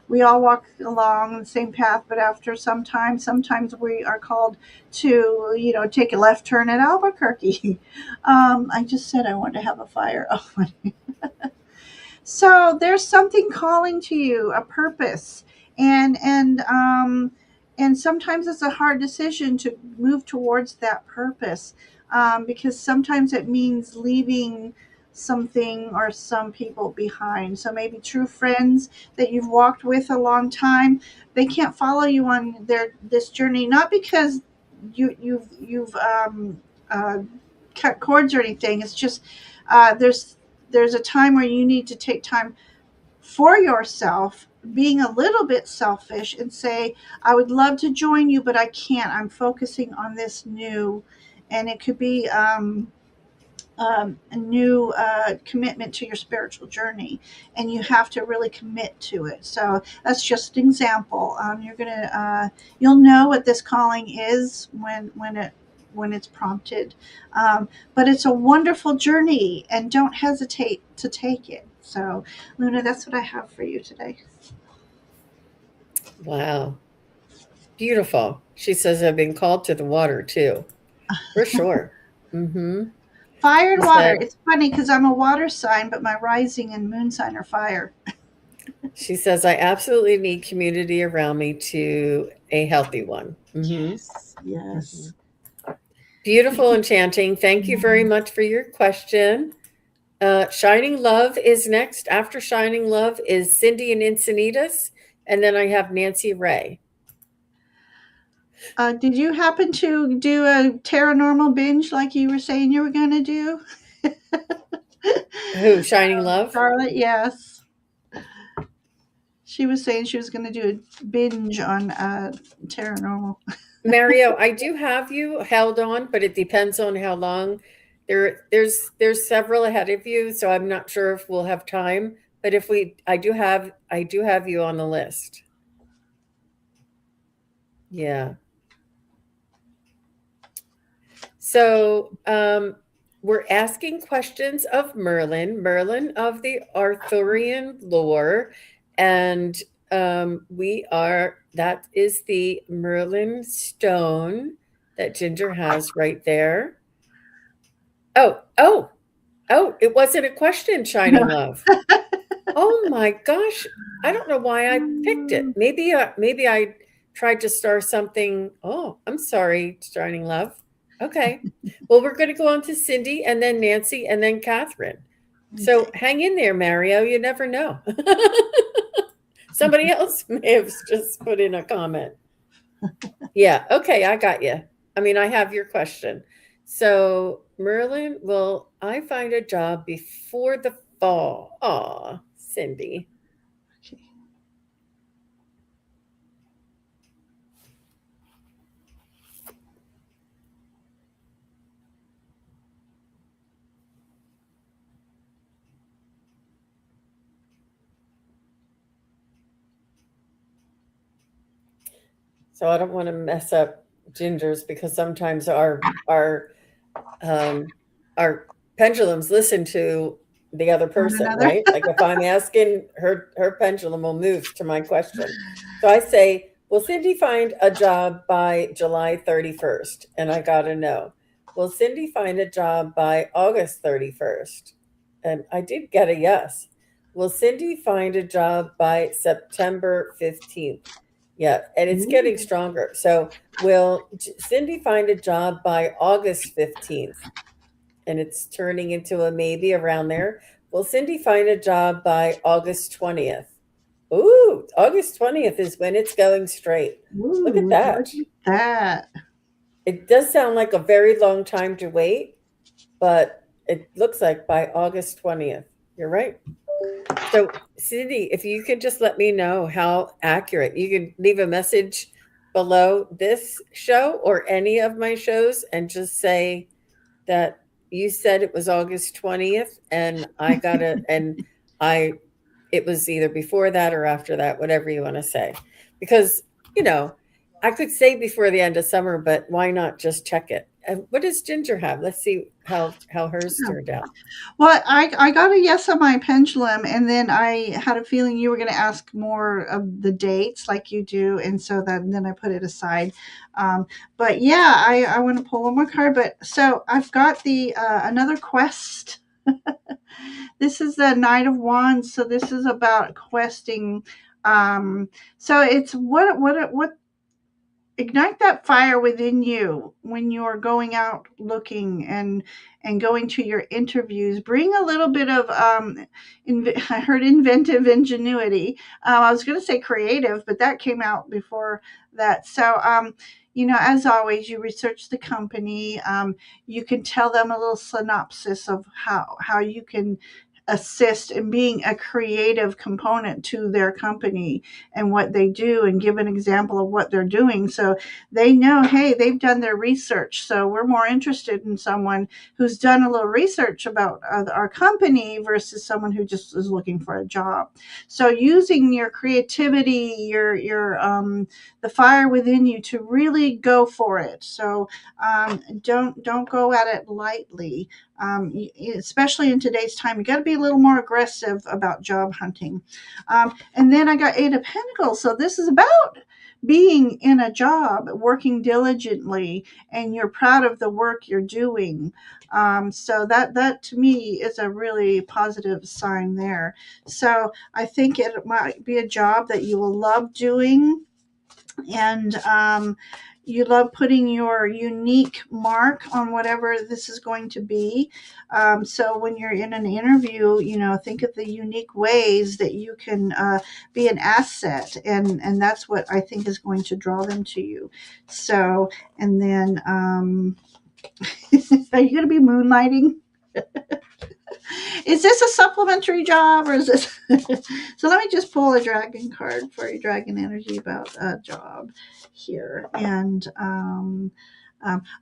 We all walk along the same path, but after some time, sometimes we are called to take a left turn at Albuquerque. I just said I wanted to have a fire. Oh, So there's something calling to you, a purpose, and and sometimes it's a hard decision to move towards that purpose, because sometimes it means leaving something or some people behind. So maybe true friends that you've walked with a long time, they can't follow you on their this journey, not because you've uh, cut cords or anything. It's just there's a time where you need to take time for yourself, being a little bit selfish and say, I would love to join you, but I can't. I'm focusing on this new. And it could be a new commitment to your spiritual journey, and you have to really commit to it. So that's just an example. You'll know what this calling is when it's prompted. But it's a wonderful journey, and don't hesitate to take it. So, Luna, that's what I have for you today. Wow. Beautiful. She says I've been called to the water too. For sure. Mm-hmm. Fire and She water. said It's funny because I'm a water sign, but my rising and moon sign are fire. she says I absolutely need community around me to a healthy one. Mm-hmm. Yes, Mm-hmm. yes. Beautiful, enchanting. Thank you very much for your question. Shining Love is next. After Shining Love is Cindy and Encinitas, and then I have Nancy Ray. Did you happen to do a Tarotnormal binge like you were saying you were going to do? Who? Shining Love? Charlotte, yes. She was saying she was going to do a binge on Tarotnormal. Mario, I do have you held on, but it depends on how long. There's several ahead of you, so I'm not sure if we'll have time. But if we, I do have you on the list. Yeah. So we're asking questions of Merlin, Merlin of the Arthurian lore, and that is the Merlin stone that Ginger has right there. Oh, oh, oh, it wasn't a question, Shining Love. Oh my gosh. I don't know why I picked it. Maybe I tried to star something. Oh, I'm sorry, Shining Love. Okay. Well, we're going to go on to Cindy and then Nancy and then Catherine. So Okay. hang in there, Mario. You never know. Somebody else may have just put in a comment. Yeah. Okay. I got you. I mean, I have your question. So, Merlin, will I find a job before the fall? Aw, Cindy. Okay. So I don't want to mess up Ginger's because sometimes um, our pendulums listen to the other On person, another. right? Like if I'm asking her pendulum will move to my question. So I say, will Cindy find a job by July 31st? And I got a no. Will Cindy find a job by August 31st? And I did get a yes. Will Cindy find a job by September 15th? Yeah, and it's getting Ooh. stronger. So will Cindy find a job by August 15th? And it's turning into a maybe around there. Will Cindy find a job by August 20th? Ooh, August 20th is when it's going straight. Look at Ooh, look that. at that. It does sound like a very long time to wait, but it looks like by August 20th. You're right. So, Cindy, if you could just let me know how accurate, you can leave a message below this show or any of my shows and just say that you said it was August 20th and I it was either before that or after that, whatever you want to say. Because, you know, I could say before the end of summer, but why not just check it? And what does Ginger have? Let's see how hers turned out. Well, I got a yes on my pendulum, and then I had a feeling you were going to ask more of the dates like you do, and so then I put it aside. Um, but yeah, I want to pull one more card. But so I've got the another quest. This is the Knight of Wands, so this is about questing. So it's what ignite that fire within you when you're going out looking and going to your interviews. Bring a little bit of I heard inventive ingenuity. I was going to say creative, but that came out before that. So as always, you research the company. You can tell them a little synopsis of how you can assist in being a creative component to their company and what they do, and give an example of what they're doing, so they know, hey, they've done their research, so we're more interested in someone who's done a little research about our company versus someone who just is looking for a job. So using your creativity, your the fire within you to really go for it. So don't go at it lightly. Especially in today's time, you got to be a little more aggressive about job hunting. And then I got Eight of Pentacles. So this is about being in a job, working diligently, and you're proud of the work you're doing. So that to me is a really positive sign there. So I think it might be a job that you will love doing, and you love putting your unique mark on whatever this is going to be. So when you're in an interview, think of the unique ways that you can be an asset, and that's what I think is going to draw them to you. So, and then are you going to be moonlighting? Is this a supplementary job, or is this? So let me just pull a dragon card for you, dragon energy, about a job here. And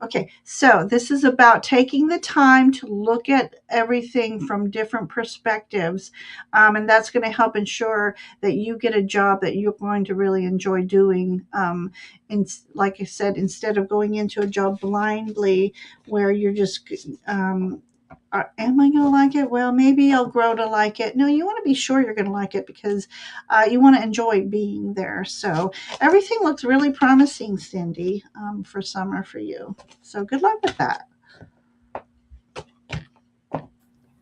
okay, so this is about taking the time to look at everything from different perspectives, and that's going to help ensure that you get a job that you're going to really enjoy doing. And like I said, instead of going into a job blindly, where you're just am I going to like it? Well, maybe I'll grow to like it. No, you want to be sure you're going to like it, because you want to enjoy being there. So everything looks really promising, Cindy, for summer for you. So good luck with that.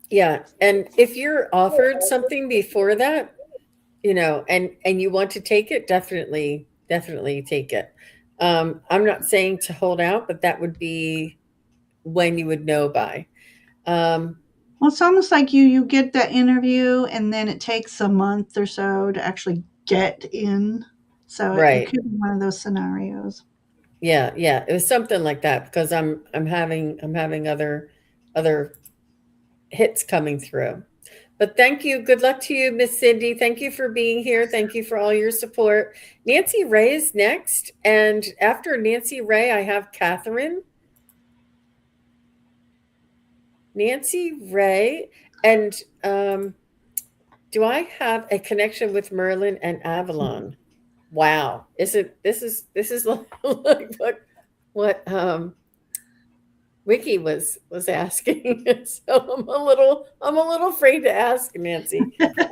Yeah. And if you're offered something before that, and you want to take it, definitely take it. I'm not saying to hold out, but that would be when you would know by. Well, it's almost like you get that interview, and then it takes a month or so to actually get in. So it Right. could be one of those scenarios. Yeah, it was something like that, because I'm having other hits coming through. But thank you. Good luck to you, Miss Cindy. Thank you for being here. Thank you for all your support. Nancy Ray is next. And after Nancy Ray, I have Catherine. Nancy Ray. And do I have a connection with Merlin and Avalon? Wow. This is like what Wiki was asking. So I'm a little afraid to ask, Nancy.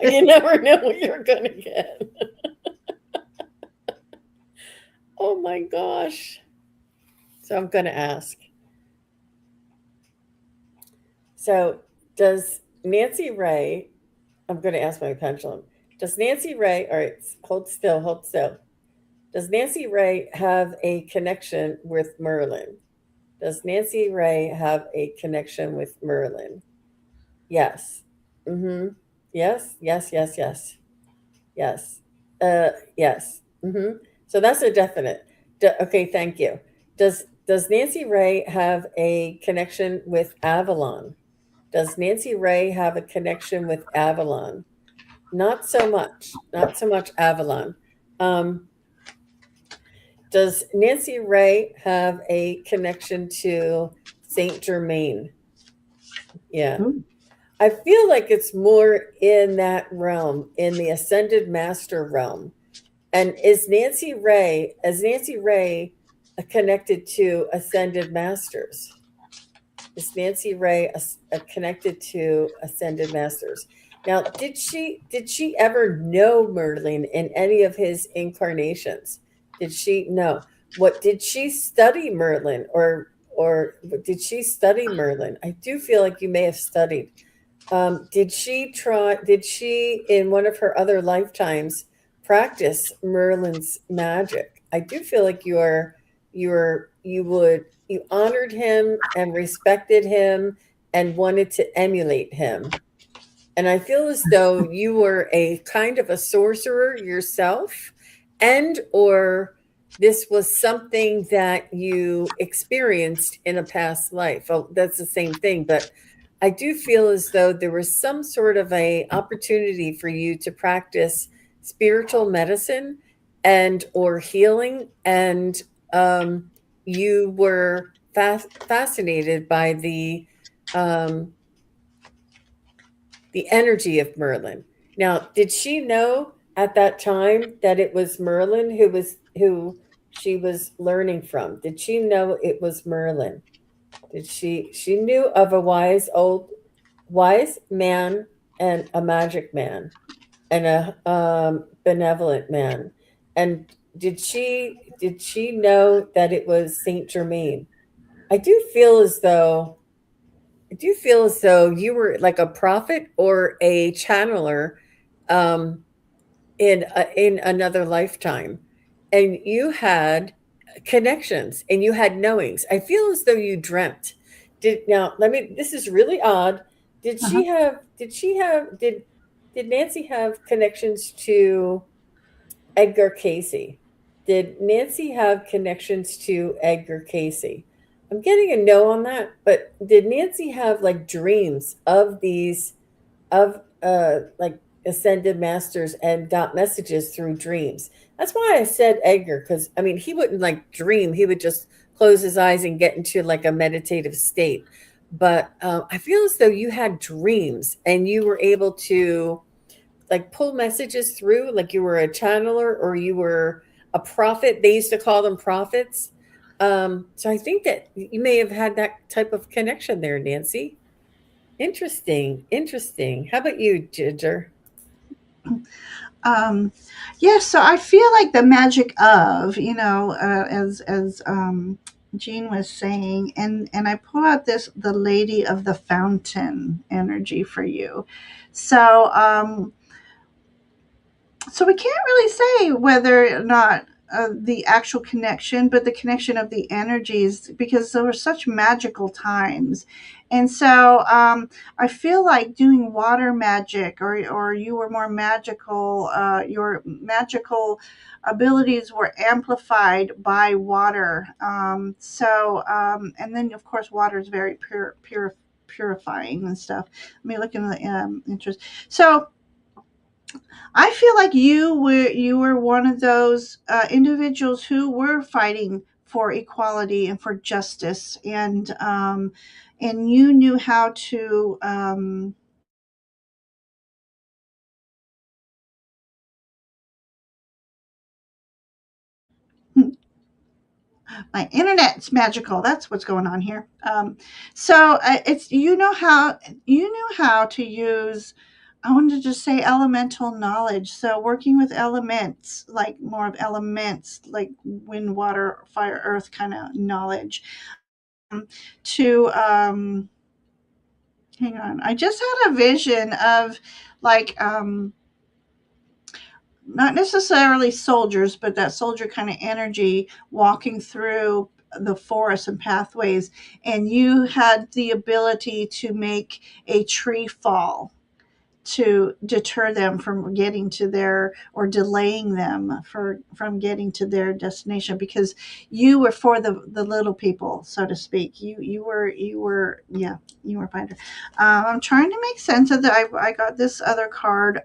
You never know what you're gonna get. Oh my gosh. So I'm gonna ask. So does Nancy Ray, I'm gonna ask my pendulum. Does Nancy Ray, all right, hold still, hold still. Does Nancy Ray have a connection with Merlin? Does Nancy Ray have a connection with Merlin? Yes. Mm-hmm. Yes, yes, yes, yes. Yes. Yes. Mm-hmm. So that's a definite. Okay, thank you. Does Nancy Ray have a connection with Avalon? Does Nancy Ray have a connection with Avalon? Not so much. Not so much Avalon. Um, does Nancy Ray have a connection to Saint Germain? Yeah. Ooh. I feel like it's more in that realm, in the ascended master realm. And is Nancy Ray connected to ascended masters? Is Nancy Ray connected to ascended masters? Now, did she ever know Merlin in any of his incarnations? Did she know? What did she study Merlin, or did she study Merlin? I do feel like you may have studied Did she, in one of her other lifetimes, practice Merlin's magic? I do feel like you honored him and respected him and wanted to emulate him. And I feel as though you were a kind of a sorcerer yourself, and or this was something that you experienced in a past life. Oh, that's the same thing, but I do feel as though there was some sort of a opportunity for you to practice spiritual medicine and or healing, and um, you were fascinated by um, the energy of Merlin. Now, did she know at that time that it was Merlin who she was learning from? Did she know it was Merlin? Did she knew of a wise man and a magic man and a benevolent man. And did she know that it was Saint Germain? I do feel as though I do feel as though you were like a prophet or a channeler, um, in another lifetime, and you had connections and you had knowings. I feel as though you dreamt. Did now let me This is really odd. Uh-huh. Did Nancy have connections to Edgar Casey? Did Nancy have connections to Edgar Casey? I'm getting a no on that, but did Nancy have like dreams of these of like ascended masters and got messages through dreams? That's why I said Edgar, because I mean he wouldn't like dream, he would just close his eyes and get into like a meditative state. But I feel as though you had dreams and you were able to like pull messages through, like you were a channeler or you were a prophet. They used to call them prophets. So I think that you may have had that type of connection there, Nancy. Interesting, interesting. How about you, Ginger? Um, yeah, so I feel like the magic of, as Jean was saying, and I pull out this the Lady of the Fountain energy for you. So so we can't really say whether or not the actual connection, but the connection of the energies, because there were such magical times. And so I feel like doing water magic, or you were more magical, your magical abilities were amplified by water. And then, of course, water is very purifying and stuff. Let me look in the interest. So, I feel like you were one of those individuals who were fighting for equality and for justice, and you knew how to. My internet's magical. That's what's going on here. It's you knew how to use. I wanted to just say elemental knowledge. So working with elements, like more of elements, like wind, water, fire, earth kind of knowledge. To hang on, I just had a vision of like not necessarily soldiers, but that soldier kind of energy walking through the forest and pathways, and you had the ability to make a tree fall to deter them from getting to their, or delaying them from getting to their destination, because you were for the little people, so to speak. You were yeah, you were a fighter. I'm trying to make sense of that. I got this other card.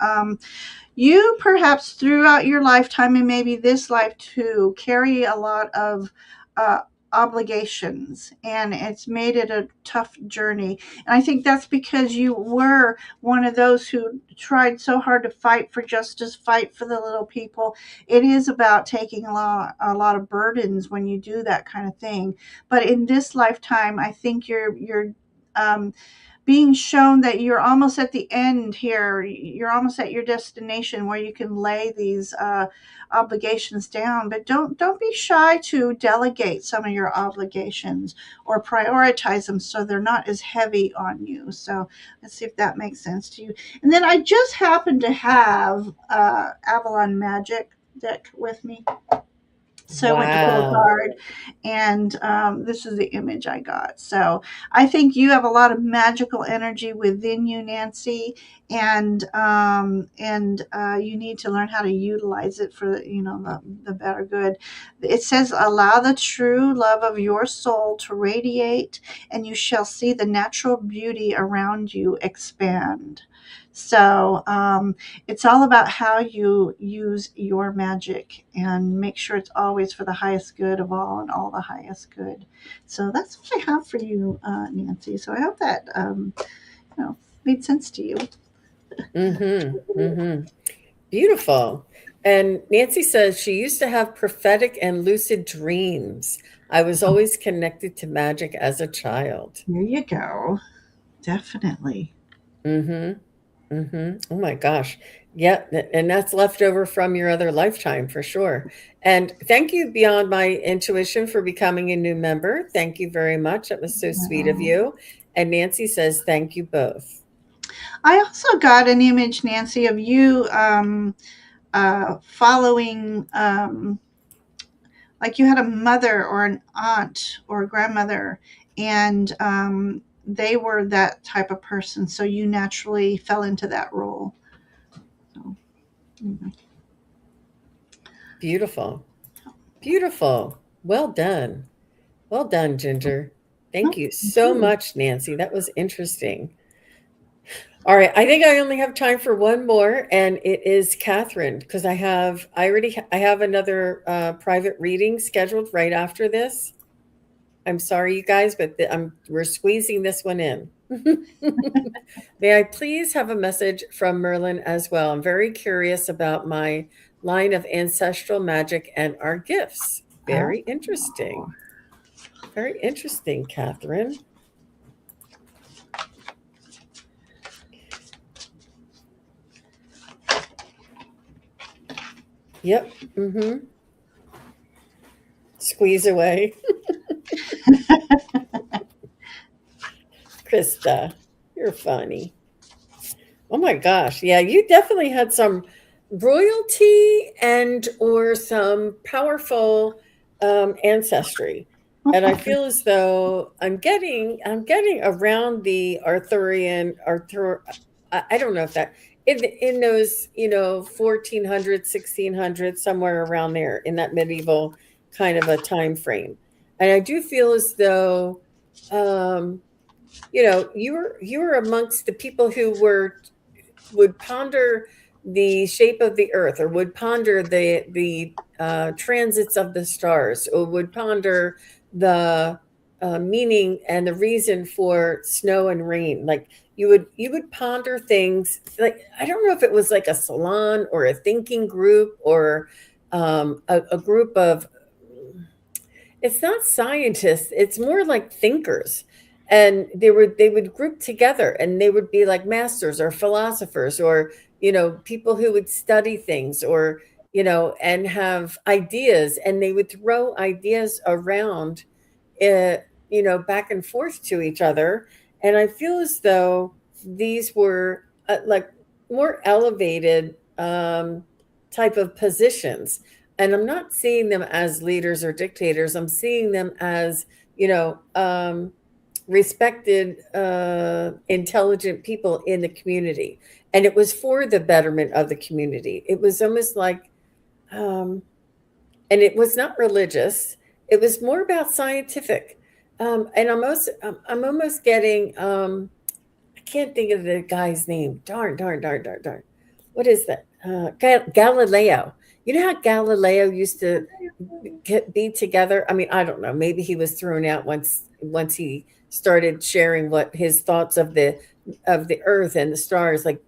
You perhaps throughout your lifetime, and maybe this life too, carry a lot of uh, obligations, and it's made it a tough journey. And I think that's because you were one of those who tried so hard to fight for justice, fight for the little people. It is about taking a lot of burdens when you do that kind of thing. But in this lifetime, I think you're being shown that you're almost at the end here. You're almost at your destination where you can lay these obligations down. But don't be shy to delegate some of your obligations or prioritize them so they're not as heavy on you. So let's see if that makes sense to you. And then I just happen to have Avalon Magic deck with me. So I went to pull a Wow. card, and this is the image I got. So I think you have a lot of magical energy within you, Nancy, and you need to learn how to utilize it for the better good. It says, "Allow the true love of your soul to radiate, and you shall see the natural beauty around you expand." So it's all about how you use your magic and make sure it's always for the highest good of all and all the highest good. So that's what I have for you, Nancy. So I hope that made sense to you. Mm-hmm. Mm-hmm. Beautiful. And Nancy says she used to have prophetic and lucid dreams. I was always connected to magic as a child. There you go. Definitely. Mm-hmm. Mm-hmm. Oh my gosh. Yeah, and that's left over from your other lifetime for sure. And thank you, Beyond My Intuition, for becoming a new member. Thank you very much. That was so sweet of you. And Nancy says, thank you both. I also got an image, Nancy, of you following. Like you had a mother or an aunt or a grandmother, and they were that type of person, so you naturally fell into that role. So, anyway. Beautiful. Beautiful. Well done. Well done, Ginger. Thank Oh, you thank so you. much, Nancy. That was interesting. All right, I think I only have time for one more, and it is Catherine because I have another private reading scheduled right after this. I'm sorry, you guys, but we're squeezing this one in. May I please have a message from Merlin as well? I'm very curious about my line of ancestral magic and our gifts. Very Oh, interesting. Very interesting, Catherine. Yep. Mm-hmm. Squeeze away. Krista, you're funny. Oh my gosh. Yeah, you definitely had some royalty and or some powerful ancestry. And I feel as though I'm getting around the I don't know if that in those, 1400s, 1600s, somewhere around there in that medieval kind of a time frame. And I do feel as though you were amongst the people who would ponder the shape of the earth, or would ponder the transits of the stars, or would ponder the meaning and the reason for snow and rain. Like you would ponder things. Like I don't know if it was like a salon or a thinking group or a group of, it's not scientists, it's more like thinkers, and they would group together and they would be like masters or philosophers or people who would study things or and have ideas, and they would throw ideas around, back and forth to each other. And I feel as though these were like more elevated type of positions. And I'm not seeing them as leaders or dictators. I'm seeing them as, respected, intelligent people in the community. And it was for the betterment of the community. It was almost like, um, and it was not religious. It was more about scientific. And I'm almost getting, I can't think of the guy's name. Darn, darn, darn, darn, darn. What is that? Galileo. You know how Galileo used to be together? I mean, I don't know. Maybe he was thrown out once he started sharing what his thoughts of the earth and the stars. Like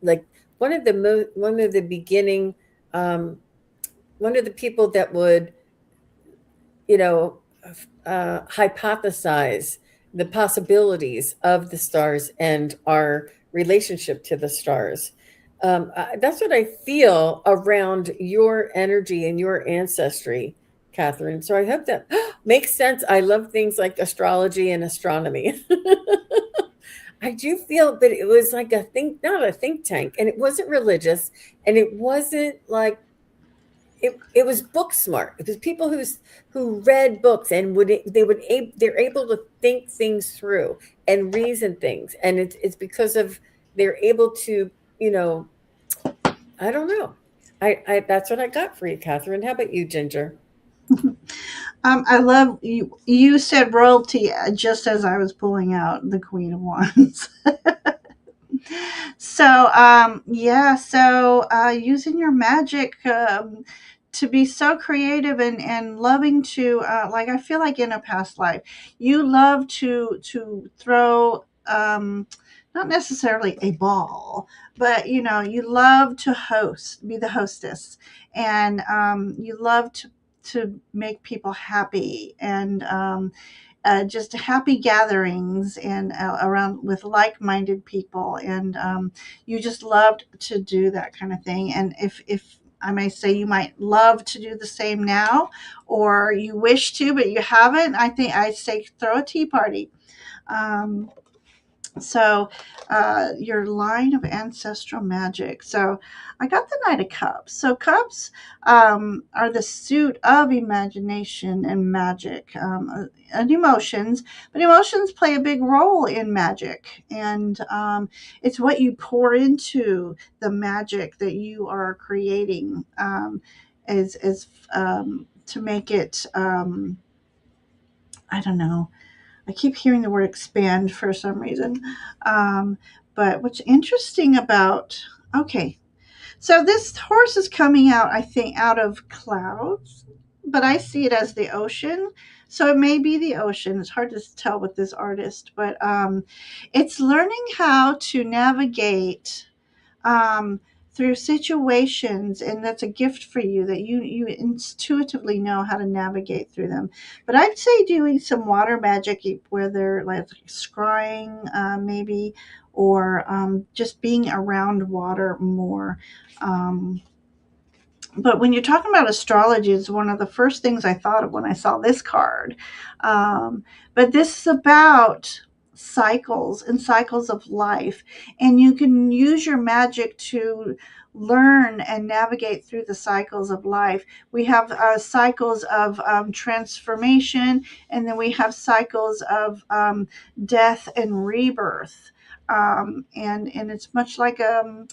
one of the beginning, um, one of the people that would, you know, hypothesize the possibilities of the stars and our relationship to the stars. That's what I feel around your energy and your ancestry, Catherine. So I hope that makes sense. I love things like astrology and astronomy. I do feel that it was like a think, not a think tank, and it wasn't religious, and it wasn't like it was book smart. It was people who read books and they're able to think things through and reason things, and it's because of they're able to, you know, I don't know. I that's what I got for you, Catherine. How about you, Ginger? I love you. You said royalty just as I was pulling out the Queen of Wands. So, yeah, so using your magic to be so creative and loving to, like, I feel like in a past life, you love to throw, not necessarily a ball, but you love to host, be the hostess, and you love to make people happy and just happy gatherings and around with like-minded people, and you just loved to do that kind of thing. And if I may say, you might love to do the same now, or you wish to but you haven't, I think I say throw a tea party. Um, so your line of ancestral magic. So I got the Knight of Cups. So cups are the suit of imagination and magic, and emotions. But emotions play a big role in magic, and it's what you pour into the magic that you are creating, is to make it. I don't know, I keep hearing the word expand for some reason. Um, but what's interesting about, okay, so this horse is coming out, I think, out of clouds, but I see it as the ocean. So it may be the ocean. It's hard to tell with this artist, but it's learning how to navigate um, through situations, and that's a gift for you, that you intuitively know how to navigate through them. But I'd say doing some water magic, where they're like scrying, maybe, or just being around water more. um, but when you're talking about astrology, it's one of the first things I thought of when I saw this card. Um, but this is about cycles and cycles of life, and you can use your magic to learn and navigate through the cycles of life. We have cycles of transformation, and then we have cycles of death and rebirth. And it's much like the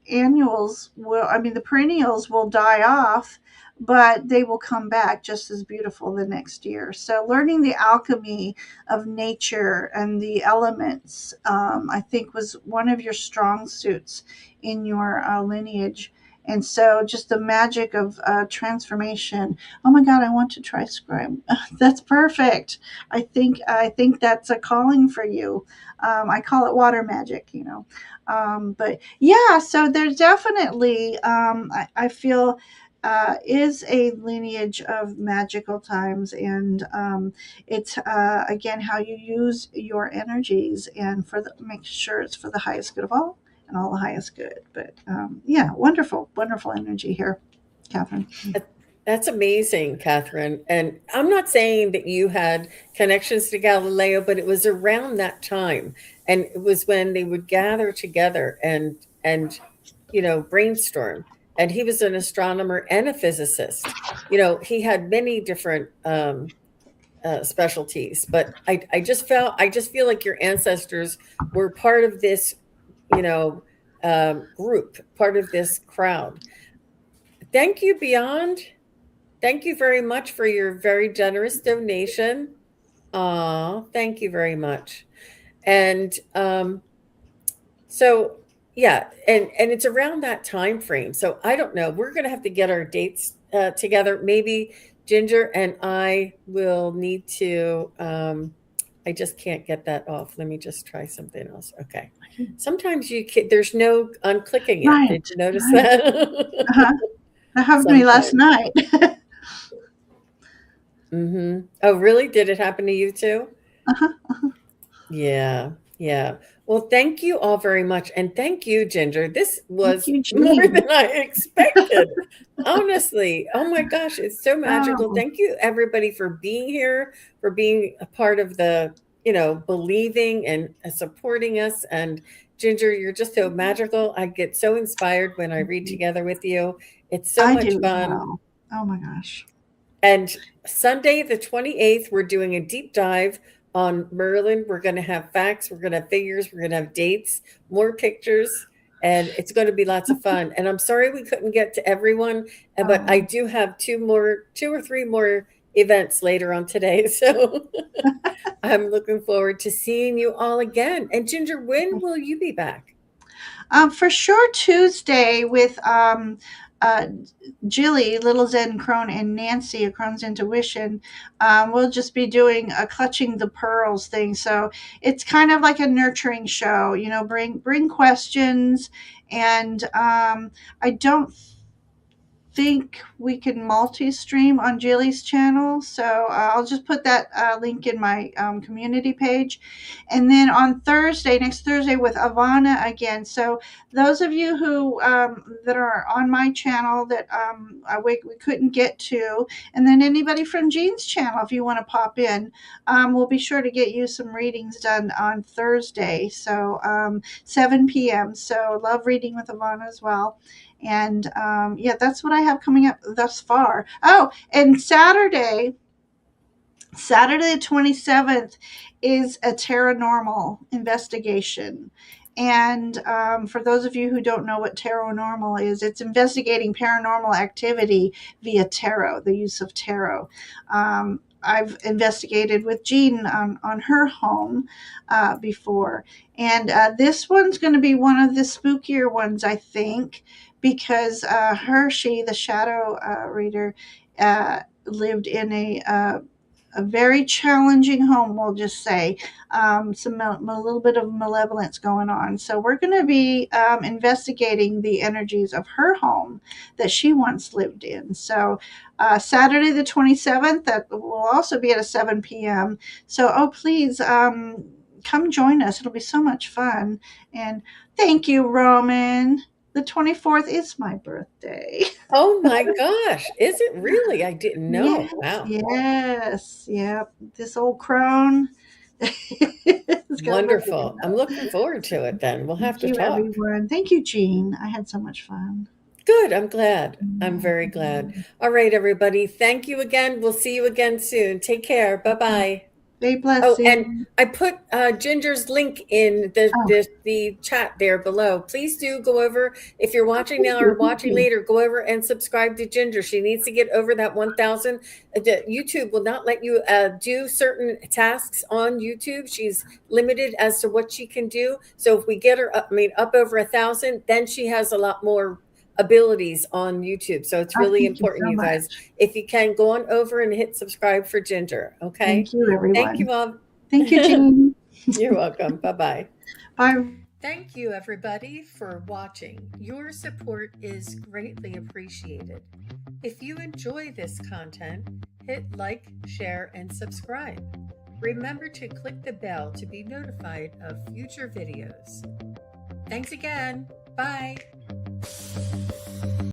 annuals will, I mean, the perennials will die off, but they will come back just as beautiful the next year. So learning the alchemy of nature and the elements, I think, was one of your strong suits in your lineage. And so just the magic of transformation. Oh my God, I want to try scribe. That's perfect. I think that's a calling for you. I call it water magic. But yeah, so there's definitely, I feel, is a lineage of magical times, and it's again how you use your energies, and make sure it's for the highest good of all, and all the highest good. But yeah, wonderful, wonderful energy here, Catherine. That- That's amazing, Catherine. And I'm not saying that you had connections to Galileo, but it was around that time, and it was when they would gather together and brainstorm. And he was an astronomer and a physicist. He had many different specialties, but I just feel like your ancestors were part of this, you know, group, part of this crowd. Thank you, Beyond. Thank you very much for your very generous donation. Thank you very much. And so yeah, and it's around that time frame. So I don't know. We're gonna have to get our dates together. Maybe Ginger and I will need to. I just can't get that off. Let me just try something else. Okay. Sometimes there's no unclicking it. Did Right, you notice right. that? Uh-huh. That happened to me last Sometimes. night. Oh, really? Did it happen to you too? Uh-huh. Yeah, yeah. Well, thank you all very much. And thank you, Ginger. This Thank was you, more Jean. than I expected. Honestly. Oh my gosh, it's so magical. Oh, Thank you, everybody, for being here, for being a part of the, believing and supporting us. And Ginger, you're just so magical. I get so inspired when I thank read you. together with you. It's so I much do as fun. well. Oh my gosh. And Sunday, the 28th, we're doing a deep dive on Merlin. We're going to have facts, we're going to have figures, we're going to have dates, more pictures, and it's going to be lots of fun. And I'm sorry we couldn't get to everyone, but I Oh, do have two or three more events later on today. So I'm looking forward to seeing you all again. And Ginger, when will you be back? for sure Tuesday with uh, Jilly, Little Zen Crone, and Nancy, a Crone's Intuition. We'll just be doing a clutching the pearls thing. So it's kind of like a nurturing show. Bring questions, and I don't think we can multi-stream on Jilly's channel, so I'll just put that link in my community page. And then on Thursday, next Thursday, with Ivana again. So those of you who that are on my channel that we couldn't get to, and then anybody from Jean's channel, if you want to pop in, we'll be sure to get you some readings done on Thursday. So 7 p.m. So love reading with Ivana as well. And yeah, that's what I have coming up thus far. Oh, and Saturday the 27th is a Tarotnormal Investigation. And for those of you who don't know what Tarotnormal is, it's investigating paranormal activity via tarot, the use of tarot. I've investigated with Jean on her home before. And this one's going to be one of the spookier ones, I think, because Hershey, the shadow reader, lived in a very challenging home, we'll just say. A little bit of malevolence going on. So we're going to be investigating the energies of her home that she once lived in. So Saturday the 27th, that will also be at a 7 p.m. So, oh, please come join us. It'll be so much fun. And thank you, Roman. The 24th is my birthday. Oh my gosh, is it really? I didn't know. Yes, Wow. yes, yep. This old crone has got a birthday Wonderful. coming I'm up. looking forward So to it then. We'll have thank to you, talk. everyone. Thank you, Jean. I had so much fun. Good. I'm glad. I'm very glad. All right, everybody. Thank you again. We'll see you again soon. Take care. Bye bye. Stay Oh, and blessing. I put Ginger's link in the, Oh, the the chat there below. Please do go over if you're watching thank now or you, thank watching you. later. Go over and subscribe to Ginger. She needs to get over that 1,000. YouTube will not let you do certain tasks on YouTube. She's limited as to what she can do. So if we get her up, up over 1,000, then she has a lot more abilities on YouTube. So it's Oh, really thank you important, so you guys. much. If you can, go on over and hit subscribe for Ginger. Okay. Thank you, Thank everyone. you all. Thank you, Jean. You're welcome. Bye bye. Bye. Thank you, everybody, for watching. Your support is greatly appreciated. If you enjoy this content, hit like, share, and subscribe. Remember to click the bell to be notified of future videos. Thanks again. Bye.